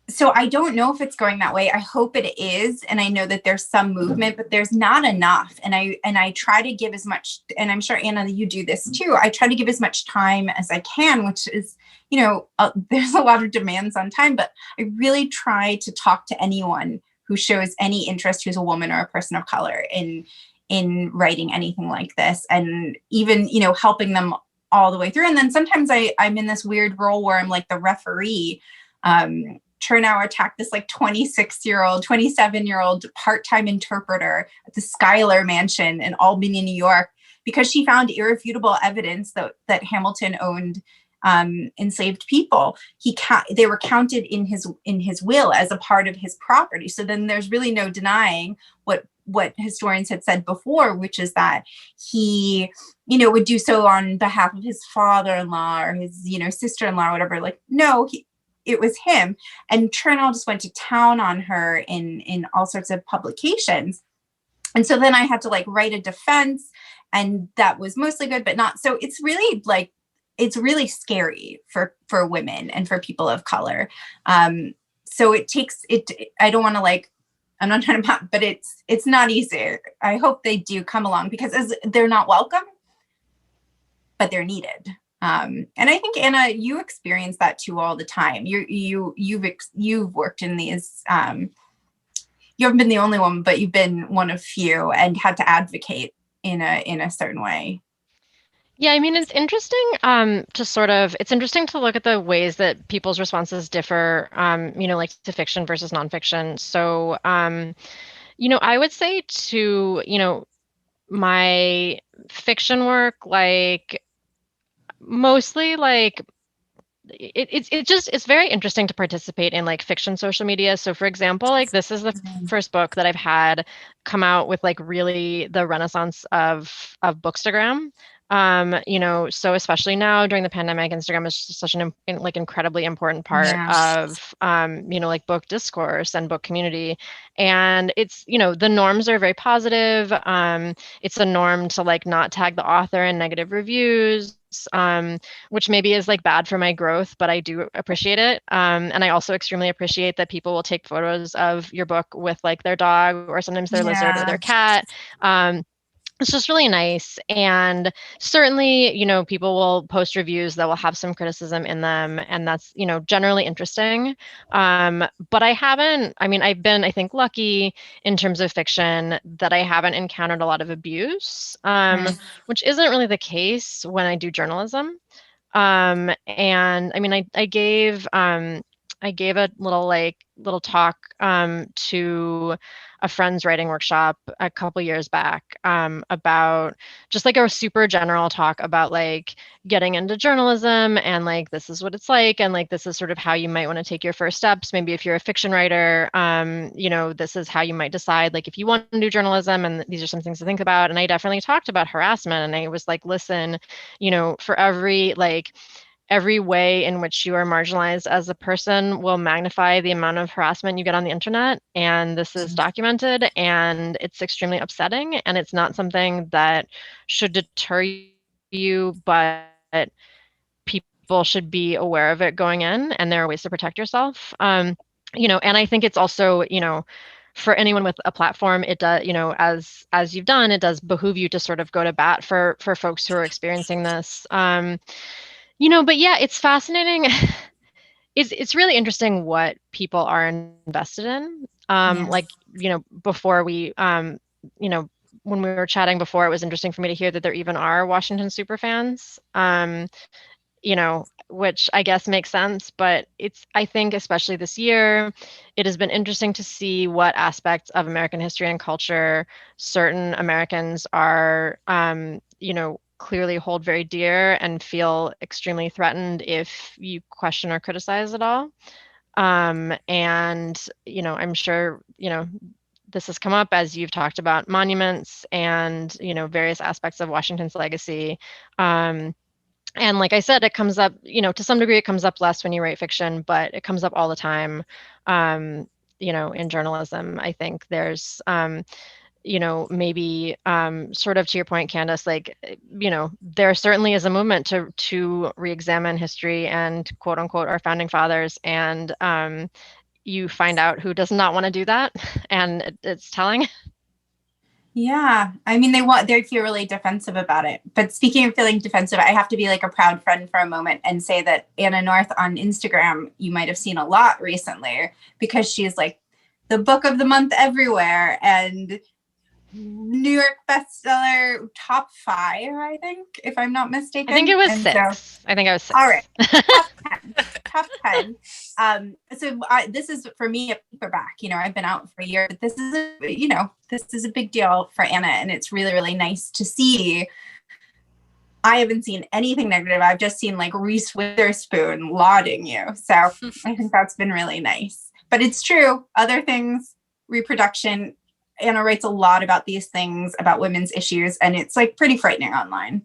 so I don't know if it's going that way. I hope it is. And I know that there's some movement, but there's not enough. And I try to give as much, and I'm sure Anna, you do this too. I try to give as much time as I can, which is, there's a lot of demands on time, but I really try to talk to anyone who shows any interest, who's a woman or a person of color in writing anything like this. And even, helping them all the way through. And then sometimes I'm in this weird role where I'm like the referee. Turnauer attacked this like 26-year-old, 27-year-old part-time interpreter at the Schuyler Mansion in Albany, New York, because she found irrefutable evidence that Hamilton owned enslaved people. They were counted in his will as a part of his property. So then there's really no denying what historians had said before, which is that he, would do so on behalf of his father-in-law or his, sister-in-law or whatever. Like, no, it was him. And Chernow just went to town on her in all sorts of publications. And so then I had to like write a defense, and that was mostly good, but not. So it's really like, it's really scary for women and for people of color. So it takes it. I don't want to like, I'm not trying to, but it's not easy. I hope they do come along, because they're not welcome, but they're needed. And I think, Anna, you experience that too all the time. You've worked in these, you haven't been the only one, but you've been one of few and had to advocate in a certain way. Yeah, I mean, it's interesting it's interesting to look at the ways that people's responses differ, like to fiction versus nonfiction. So, I would say to, my fiction work, like mostly like it's very interesting to participate in like fiction social media. So for example, like this is the first book that I've had come out with like really the renaissance of Bookstagram. So especially now during the pandemic, Instagram is just such like incredibly important part of like book discourse and book community. And it's, the norms are very positive. It's a norm to like not tag the author in negative reviews. Which maybe is like bad for my growth, but I do appreciate it. And I also extremely appreciate that people will take photos of your book with like their dog or sometimes their lizard or their cat. It's just really nice. And certainly, people will post reviews that will have some criticism in them. And that's, generally interesting. But I've been, I think, lucky in terms of fiction that I haven't encountered a lot of abuse, which isn't really the case when I do journalism. And I mean, I gave a little talk to a friend's writing workshop a couple years back about just like a super general talk about like getting into journalism and like this is what it's like and like this is sort of how you might want to take your first steps. Maybe if you're a fiction writer, this is how you might decide like if you want to do journalism and these are some things to think about. And I definitely talked about harassment and I was like, listen, for every way in which you are marginalized as a person will magnify the amount of harassment you get on the internet. And this is documented and it's extremely upsetting. And it's not something that should deter you, but people should be aware of it going in and there are ways to protect yourself. And I think it's also, for anyone with a platform, it does, as you've done, it does behoove you to sort of go to bat for folks who are experiencing this. But yeah, it's fascinating. It's really interesting what people are invested in. Like, before we, when we were chatting before, it was interesting for me to hear that there even are Washington super fans, which I guess makes sense. But I think, especially this year, it has been interesting to see what aspects of American history and culture certain Americans are, clearly hold very dear and feel extremely threatened if you question or criticize at all. And, I'm sure, this has come up as you've talked about monuments and, various aspects of Washington's legacy. And like I said, it comes up, to some degree, it comes up less when you write fiction, but it comes up all the time. In journalism, I think there's, maybe sort of to your point, Candace, like, there certainly is a movement to re-examine history and quote unquote our founding fathers. And you find out who does not want to do that. And it's telling. Yeah. I mean, they feel really defensive about it. But speaking of feeling defensive, I have to be like a proud friend for a moment and say that Anna North on Instagram, you might have seen a lot recently because she's like the book of the month everywhere and New York bestseller top 5, I think, if I'm not mistaken. I think it was 6. I think I was 6. All right. Top 10. So this is for me a paperback. I've been out for a year, but this is a big deal for Anna, and it's really, really nice to see. I haven't seen anything negative. I've just seen like Reese Witherspoon lauding you. So I think that's been really nice. But it's true. Other things, reproduction. Anna writes a lot about these things, about women's issues, and it's like pretty frightening online.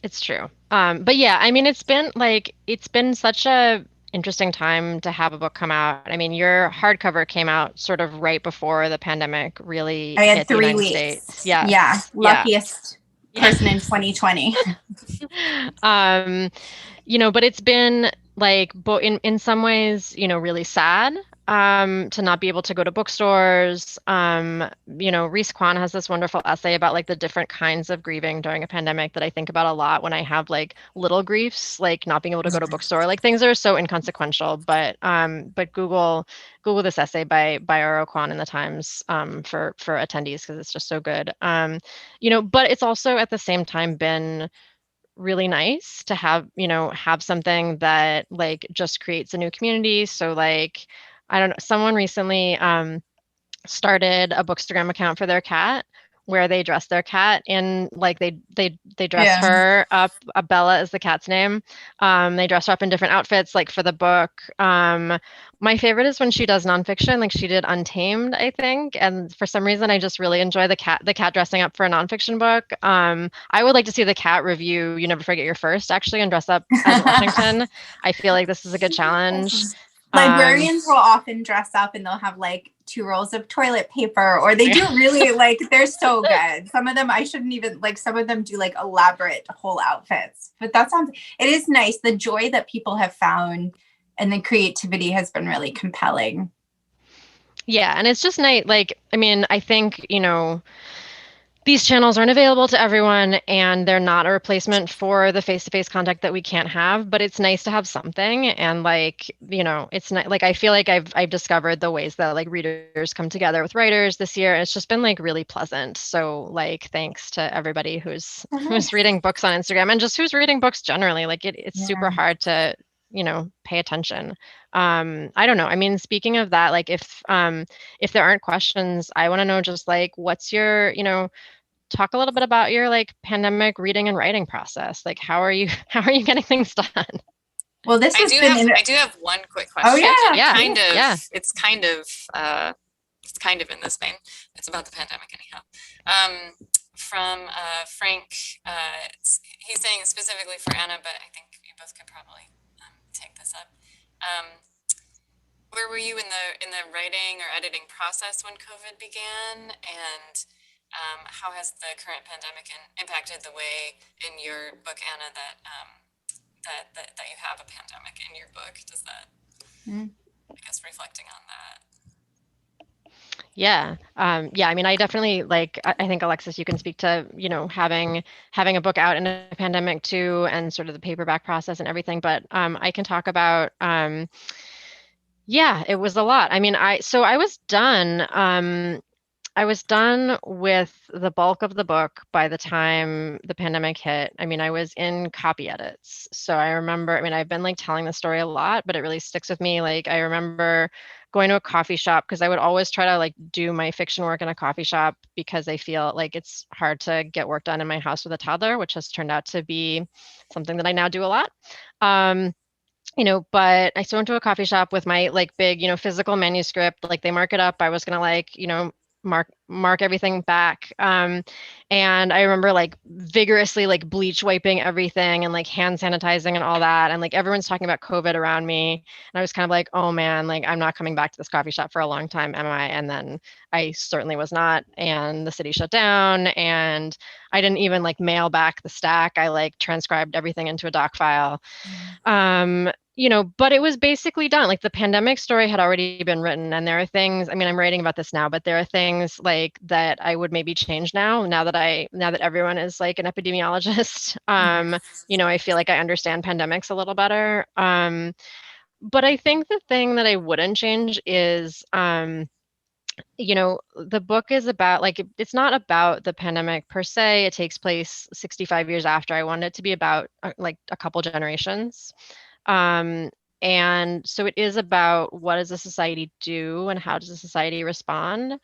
It's true. But yeah, I mean, it's been such a interesting time to have a book come out. I mean, your hardcover came out sort of right before the pandemic really hit the United States. Yeah. Yeah. Luckiest person in 2020. But it's been like, in some ways, really sad. to not be able to go to bookstores. Reese Kwan has this wonderful essay about like the different kinds of grieving during a pandemic that I think about a lot when I have like little griefs, like not being able to go to a bookstore, like things that are so inconsequential. But Google this essay by Oro Kwan in the Times for attendees because it's just so good. But it's also at the same time been really nice to have something that like just creates a new community. So like I don't know, someone recently started a Bookstagram account for their cat where they dress their cat in like they dress her up. Bella is the cat's name. They dress her up in different outfits like for the book. My favorite is when she does nonfiction, like she did Untamed, I think. And for some reason, I just really enjoy the cat dressing up for a nonfiction book. I would like to see the cat review You Never Forget Your First, actually, and dress up as Washington. I feel like this is a good challenge. Librarians will often dress up and they'll have like 2 rolls of toilet paper, or they do really like, they're so good. Some of them I shouldn't even like, some of them do like elaborate whole outfits, but it is nice. The joy that people have found and the creativity has been really compelling. Yeah. And it's just nice. Like, I mean, I think, these channels aren't available to everyone and they're not a replacement for the face-to-face contact that we can't have, but it's nice to have something. And like, it's not like, I feel like I've discovered the ways that like readers come together with writers this year. And it's just been like really pleasant. So like, thanks to everybody who's reading books on Instagram and just who's reading books generally. Like it's super hard to, pay attention. I don't know. I mean, speaking of that, like if there aren't questions, I want to know just like, what's your, talk a little bit about your like pandemic reading and writing process. Like, how are you getting things done? Well, I do have one quick question. Oh yeah. Yeah. It's kind of in this vein. It's about the pandemic anyhow. From Frank, he's saying specifically for Anna, but I think you both could probably take this up. Where were you in the writing or editing process when COVID began, and how has the current pandemic impacted the way in your book, Anna, that you have a pandemic in your book? Does that, I guess, reflecting on that? Yeah. I mean, I definitely like, I think Alexis, you can speak to, having a book out in a pandemic too, and sort of the paperback process and everything. But I can talk about, it was a lot. I mean, I was done. I was done with the bulk of the book by the time the pandemic hit. I mean, I was in copy edits. So I remember, I mean, I've been like telling the story a lot, but it really sticks with me. Like I remember going to a coffee shop because I would always try to like do my fiction work in a coffee shop because I feel like it's hard to get work done in my house with a toddler, which has turned out to be something that I now do a lot. But I still went to a coffee shop with my like big, physical manuscript, like they mark it up. I was going to like, mark everything back. And I remember like vigorously like bleach wiping everything and like hand sanitizing and all that. And like everyone's talking about COVID around me. And I was kind of like, oh man, like I'm not coming back to this coffee shop for a long time, am I? And then I certainly was not. And the city shut down and I didn't even like mail back the stack. I like transcribed everything into a doc file. But it was basically done. Like the pandemic story had already been written, and there are things, I mean, I'm writing about this now, but there are things like that I would maybe change now that everyone is like an epidemiologist. I feel like I understand pandemics a little better. But I think the thing that I wouldn't change is, the book is about like, it's not about the pandemic per se. It takes place 65 years after. I wanted it to be about like a couple generations. And so it is about what does a society do and how does a society respond?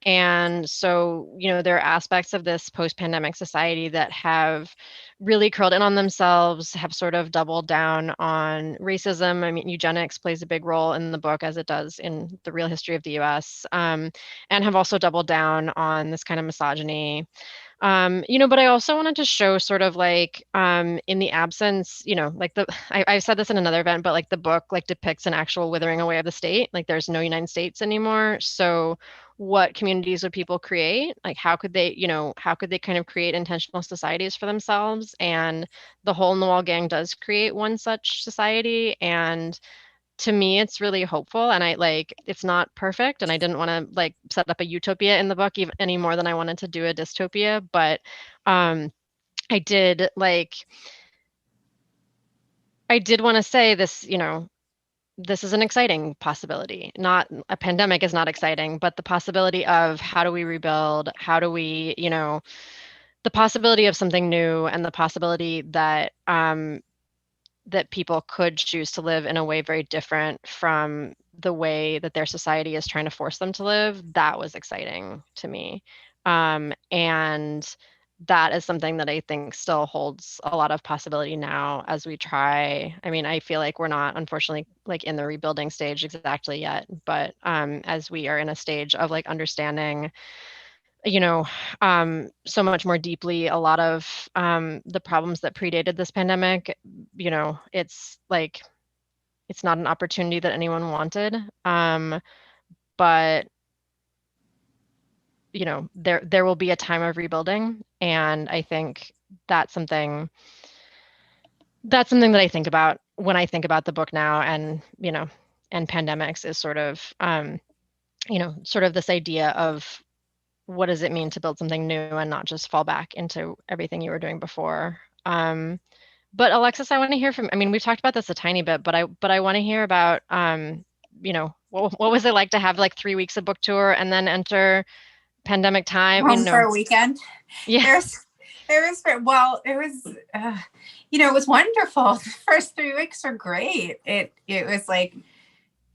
And so, there are aspects of this post-pandemic society that have really curled in on themselves, have sort of doubled down on racism. I mean, eugenics plays a big role in the book, as it does in the real history of the US, and have also doubled down on this kind of misogyny. But I also wanted to show sort of like in the absence, like I've said this in another event, but like the book like depicts an actual withering away of the state. Like there's no United States anymore. So what communities would people create? Like how could they kind of create intentional societies for themselves? And the Hole in the Wall gang does create one such society. And to me, it's really hopeful, and it's not perfect, and I didn't want to like set up a utopia in the book even any more than I wanted to do a dystopia, but I did want to say this, this is an exciting possibility. Not a pandemic is not exciting, but the possibility of how do we rebuild? How do we, the possibility of something new, and the possibility that that people could choose to live in a way very different from the way that their society is trying to force them to live, that was exciting to me. And that is something that I think still holds a lot of possibility now as we try. I mean, I feel like we're not, unfortunately, like in the rebuilding stage exactly yet, but as we are in a stage of like understanding so much more deeply a lot of the problems that predated this pandemic, it's like, it's not an opportunity that anyone wanted. But there will be a time of rebuilding, and I think that's something that I think about when I think about the book now, and and pandemics is sort of sort of this idea of what does it mean to build something new and not just fall back into everything you were doing before. But Alexis, I want to hear from, I mean, we've talked about this a tiny bit, but I want to hear about, what was it like to have like 3 weeks of book tour and then enter pandemic time? Home for a weekend. Yeah. Well, it was, it was wonderful. The first 3 weeks were great. It was like,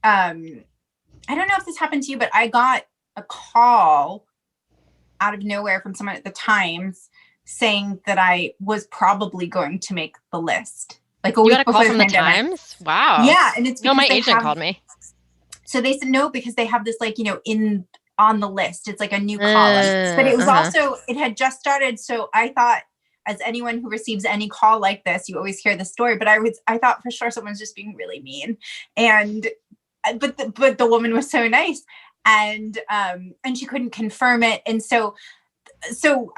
I don't know if this happened to you, but I got a call out of nowhere from someone at the Times saying that I was probably going to make the list. Like a week before the pandemic. You got a call from the Times? Wow. Yeah, and it's because my agent called me. So they said no because they have this like on the list. It's like a new column, but it was also, it had just started. So I thought, as anyone who receives any call like this, you always hear the story. But I thought for sure someone's just being really mean, but the woman was so nice. And she couldn't confirm it. And so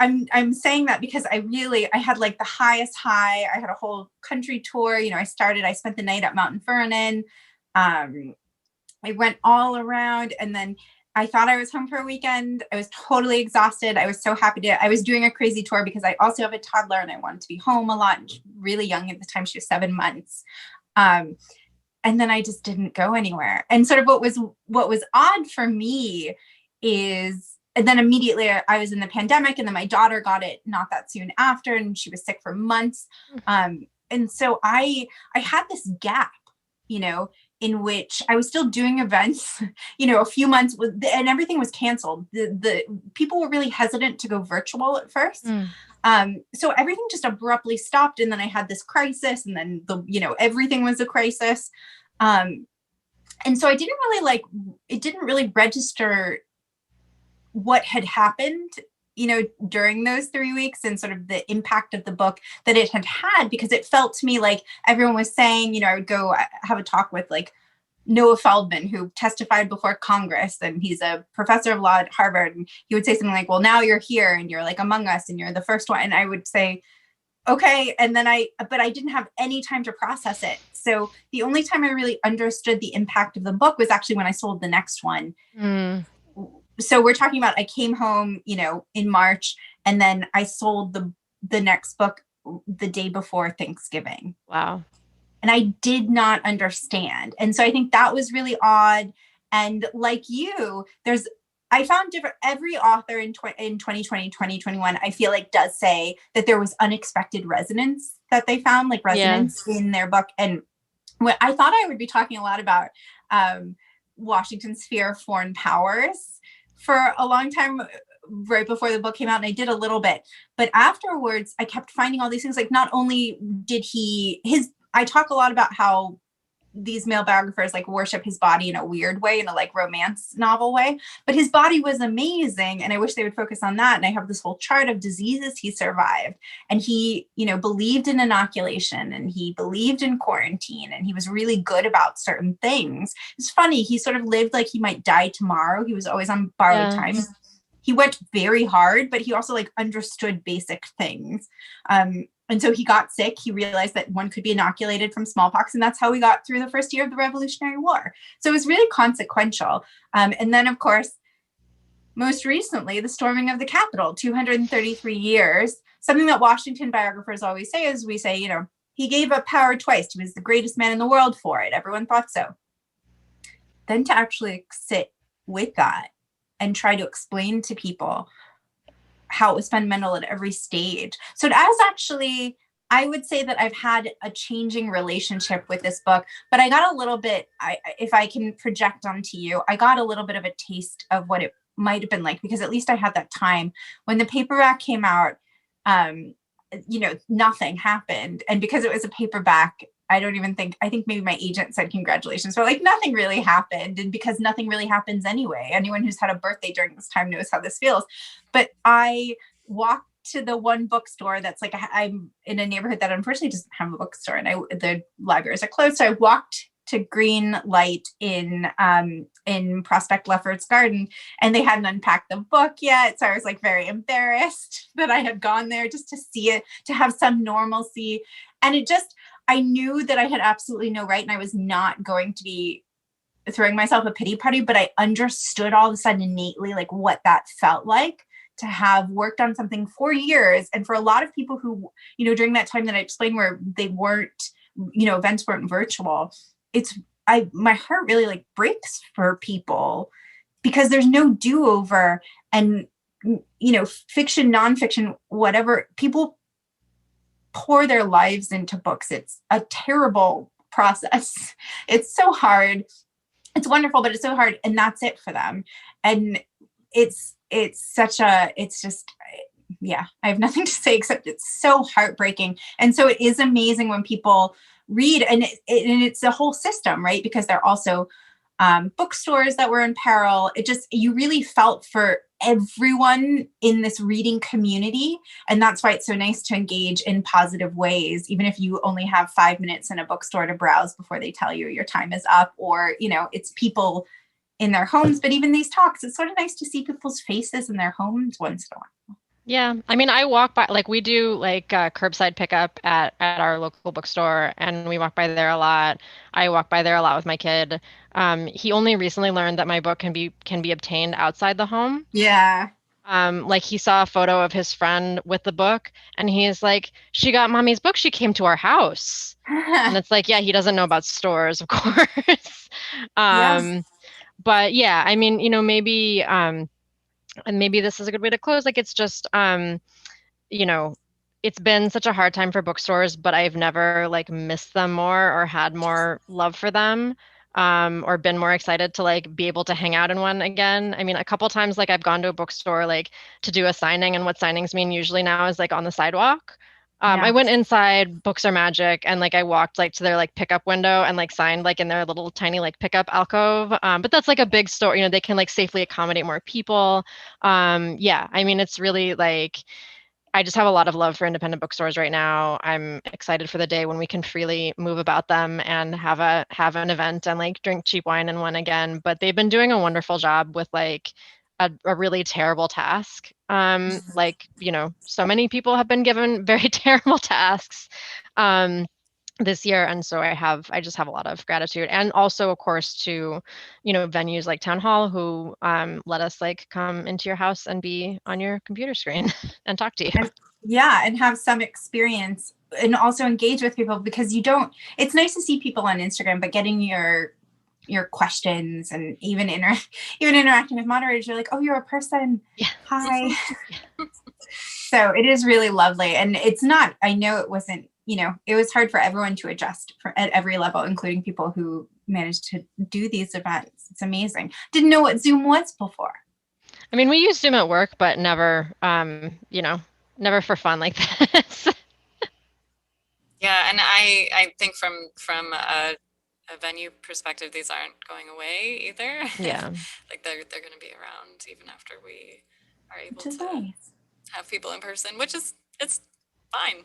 I'm saying that because I had like the highest high. I had a whole country tour. I spent the night at Mount Vernon. I went all around, and then I thought I was home for a weekend. I was totally exhausted. I was so happy I was doing a crazy tour because I also have a toddler and I wanted to be home a lot. And she was really young at the time. She was 7 months. And then I just didn't go anywhere. And sort of what was odd for me is, and then immediately I was in the pandemic, and then my daughter got it not that soon after, and she was sick for months. And so I had this gap, in which I was still doing events, a few months, and everything was canceled. The people were really hesitant to go virtual at first. So everything just abruptly stopped. And then I had this crisis, and then everything was a crisis. And so it didn't really register what had happened, during those 3 weeks, and sort of the impact of the book that it had, because it felt to me like everyone was saying, I would go have a talk with like Noah Feldman, who testified before Congress, and he's a professor of law at Harvard. And he would say something like, well, now you're here and you're like among us and you're the first one. And I would say, okay. And then but I didn't have any time to process it. So the only time I really understood the impact of the book was actually when I sold the next one. So we're talking about, I came home, in March, and then I sold the next book the day before Thanksgiving. Wow. And I did not understand. And so I think that was really odd. And like you, I found every author in 2020, 2021, I feel like does say that there was unexpected resonance that they found, like resonance in their book. And I thought I would be talking a lot about Washington's fear of foreign powers for a long time, right before the book came out, and I did a little bit. But afterwards, I kept finding all these things. Like, not only did I talk a lot about how these male biographers like worship his body in a weird way, in a like romance novel way, but his body was amazing. And I wish they would focus on that. And I have this whole chart of diseases he survived. And he, believed in inoculation, and he believed in quarantine, and he was really good about certain things. It's funny. He sort of lived like he might die tomorrow. He was always on borrowed time. He went very hard, but he also like understood basic things. And so he got sick. He realized that one could be inoculated from smallpox. And that's how we got through the first year of the Revolutionary War. So it was really consequential. And then, of course, most recently, the storming of the Capitol, 233 years. Something that Washington biographers always say is, we say, he gave up power twice. He was the greatest man in the world for it. Everyone thought so. Then to actually sit with that and try to explain to people how it was fundamental at every stage. So as actually, I would say that I've had a changing relationship with this book, but I got a little bit, if I can project onto you, I got a little bit of a taste of what it might have been like, because at least I had that time when the paperback came out. Nothing happened. And because it was a paperback, I think maybe my agent said congratulations, but like nothing really happened. And because nothing really happens anyway, anyone who's had a birthday during this time knows how this feels. But I walked to the one bookstore that's like, I'm in a neighborhood that unfortunately doesn't have a bookstore, and the libraries are closed. So I walked to Green Light in Prospect Lefferts Garden, and they hadn't unpacked the book yet. So I was like very embarrassed that I had gone there just to see it, to have some normalcy. And I knew that I had absolutely no right, and I was not going to be throwing myself a pity party, but I understood all of a sudden innately like what that felt like to have worked on something for years. And for a lot of people who, during that time that I explained where they weren't, events weren't virtual, my heart really like breaks for people because there's no do-over. And, fiction, nonfiction, whatever, people pour their lives into books. It's a terrible process. It's so hard. It's wonderful, but it's so hard. And that's it for them. And I have nothing to say except it's so heartbreaking. And so it is amazing when people read, and it's a whole system, right? Because they're also bookstores that were in peril. You really felt for everyone in this reading community. And that's why it's so nice to engage in positive ways, even if you only have 5 minutes in a bookstore to browse before they tell you your time is up, or, it's people in their homes. But even these talks, it's sort of nice to see people's faces in their homes once in a while. Yeah. I mean, I walk by, like we do like curbside pickup at our local bookstore, and we walk by there a lot. I walk by there a lot with my kid. He only recently learned that my book can be obtained outside the home. Yeah. Like he saw a photo of his friend with the book, and he's like, she got mommy's book. She came to our house. And it's like, yeah, he doesn't know about stores, of course. Yes. But yeah, I mean, maybe, and maybe this is a good way to close. Like, it's just, it's been such a hard time for bookstores, but I've never like missed them more or had more love for them, or been more excited to like be able to hang out in one again. I mean, a couple times, like I've gone to a bookstore like to do a signing, and what signings mean usually now is like on the sidewalk. I went inside, books are magic, and like I walked like to their like pickup window and like signed like in their little tiny like pickup alcove. But that's like a big store, they can like safely accommodate more people. Yeah, I mean, it's really like I just have a lot of love for independent bookstores right now. I'm excited for the day when we can freely move about them and have an event and like drink cheap wine in one again. But they've been doing a wonderful job with like a really terrible task. Like, so many people have been given very terrible tasks this year. And so I just have a lot of gratitude. And also, of course, to, venues like Town Hall who let us like come into your house and be on your computer screen and talk to you. And have some experience and also engage with people, because it's nice to see people on Instagram, but getting your questions and even interacting with moderators, you're like, oh, you're a person. Yeah. Hi. So it is really lovely. And I know it wasn't, it was hard for everyone to adjust at every level, including people who managed to do these events. It's amazing. Didn't know what Zoom was before. I mean, we use Zoom at work, but never, never for fun like this. Yeah, and I think from a venue perspective, these aren't going away either. Yeah. Like they're going to be around even after we are able to nice. have people in person, it's fine.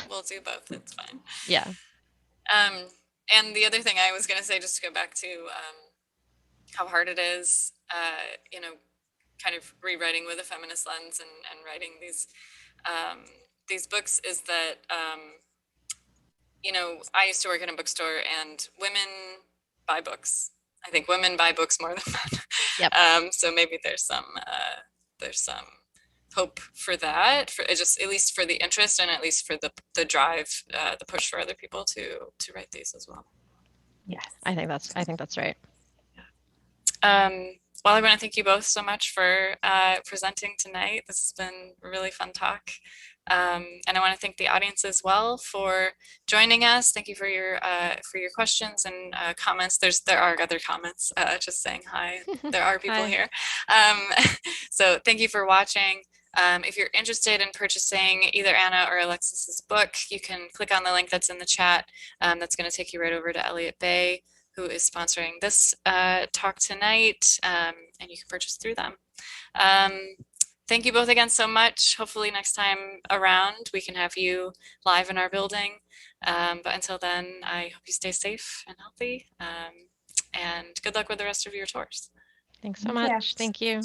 We'll do both. It's fine. Yeah. And the other thing I was going to say, just to go back to how hard it is, kind of rewriting with a feminist lens and writing these these books is that, you know, I used to work in a bookstore, and women buy books. I think women buy books more than men. Yep. So maybe there's some hope for that, for just at least for the interest, and at least for the drive, the push for other people to write these as well. Yes. I think that's right. Well, I want to thank you both so much for presenting tonight. This has been a really fun talk. And I want to thank the audience as well for joining us. Thank you for your questions and comments. There are other comments, just saying hi. There are people Hi. here. So thank you for watching. If you're interested in purchasing either Anna or Alexis's book, you can click on the link that's in the chat. That's going to take you right over to Elliott Bay, who is sponsoring this talk tonight, and you can purchase through them. Thank you both again so much. Hopefully next time around we can have you live in our building. But until then, I hope you stay safe and healthy, and good luck with the rest of your tours. Thanks so much. Thank you.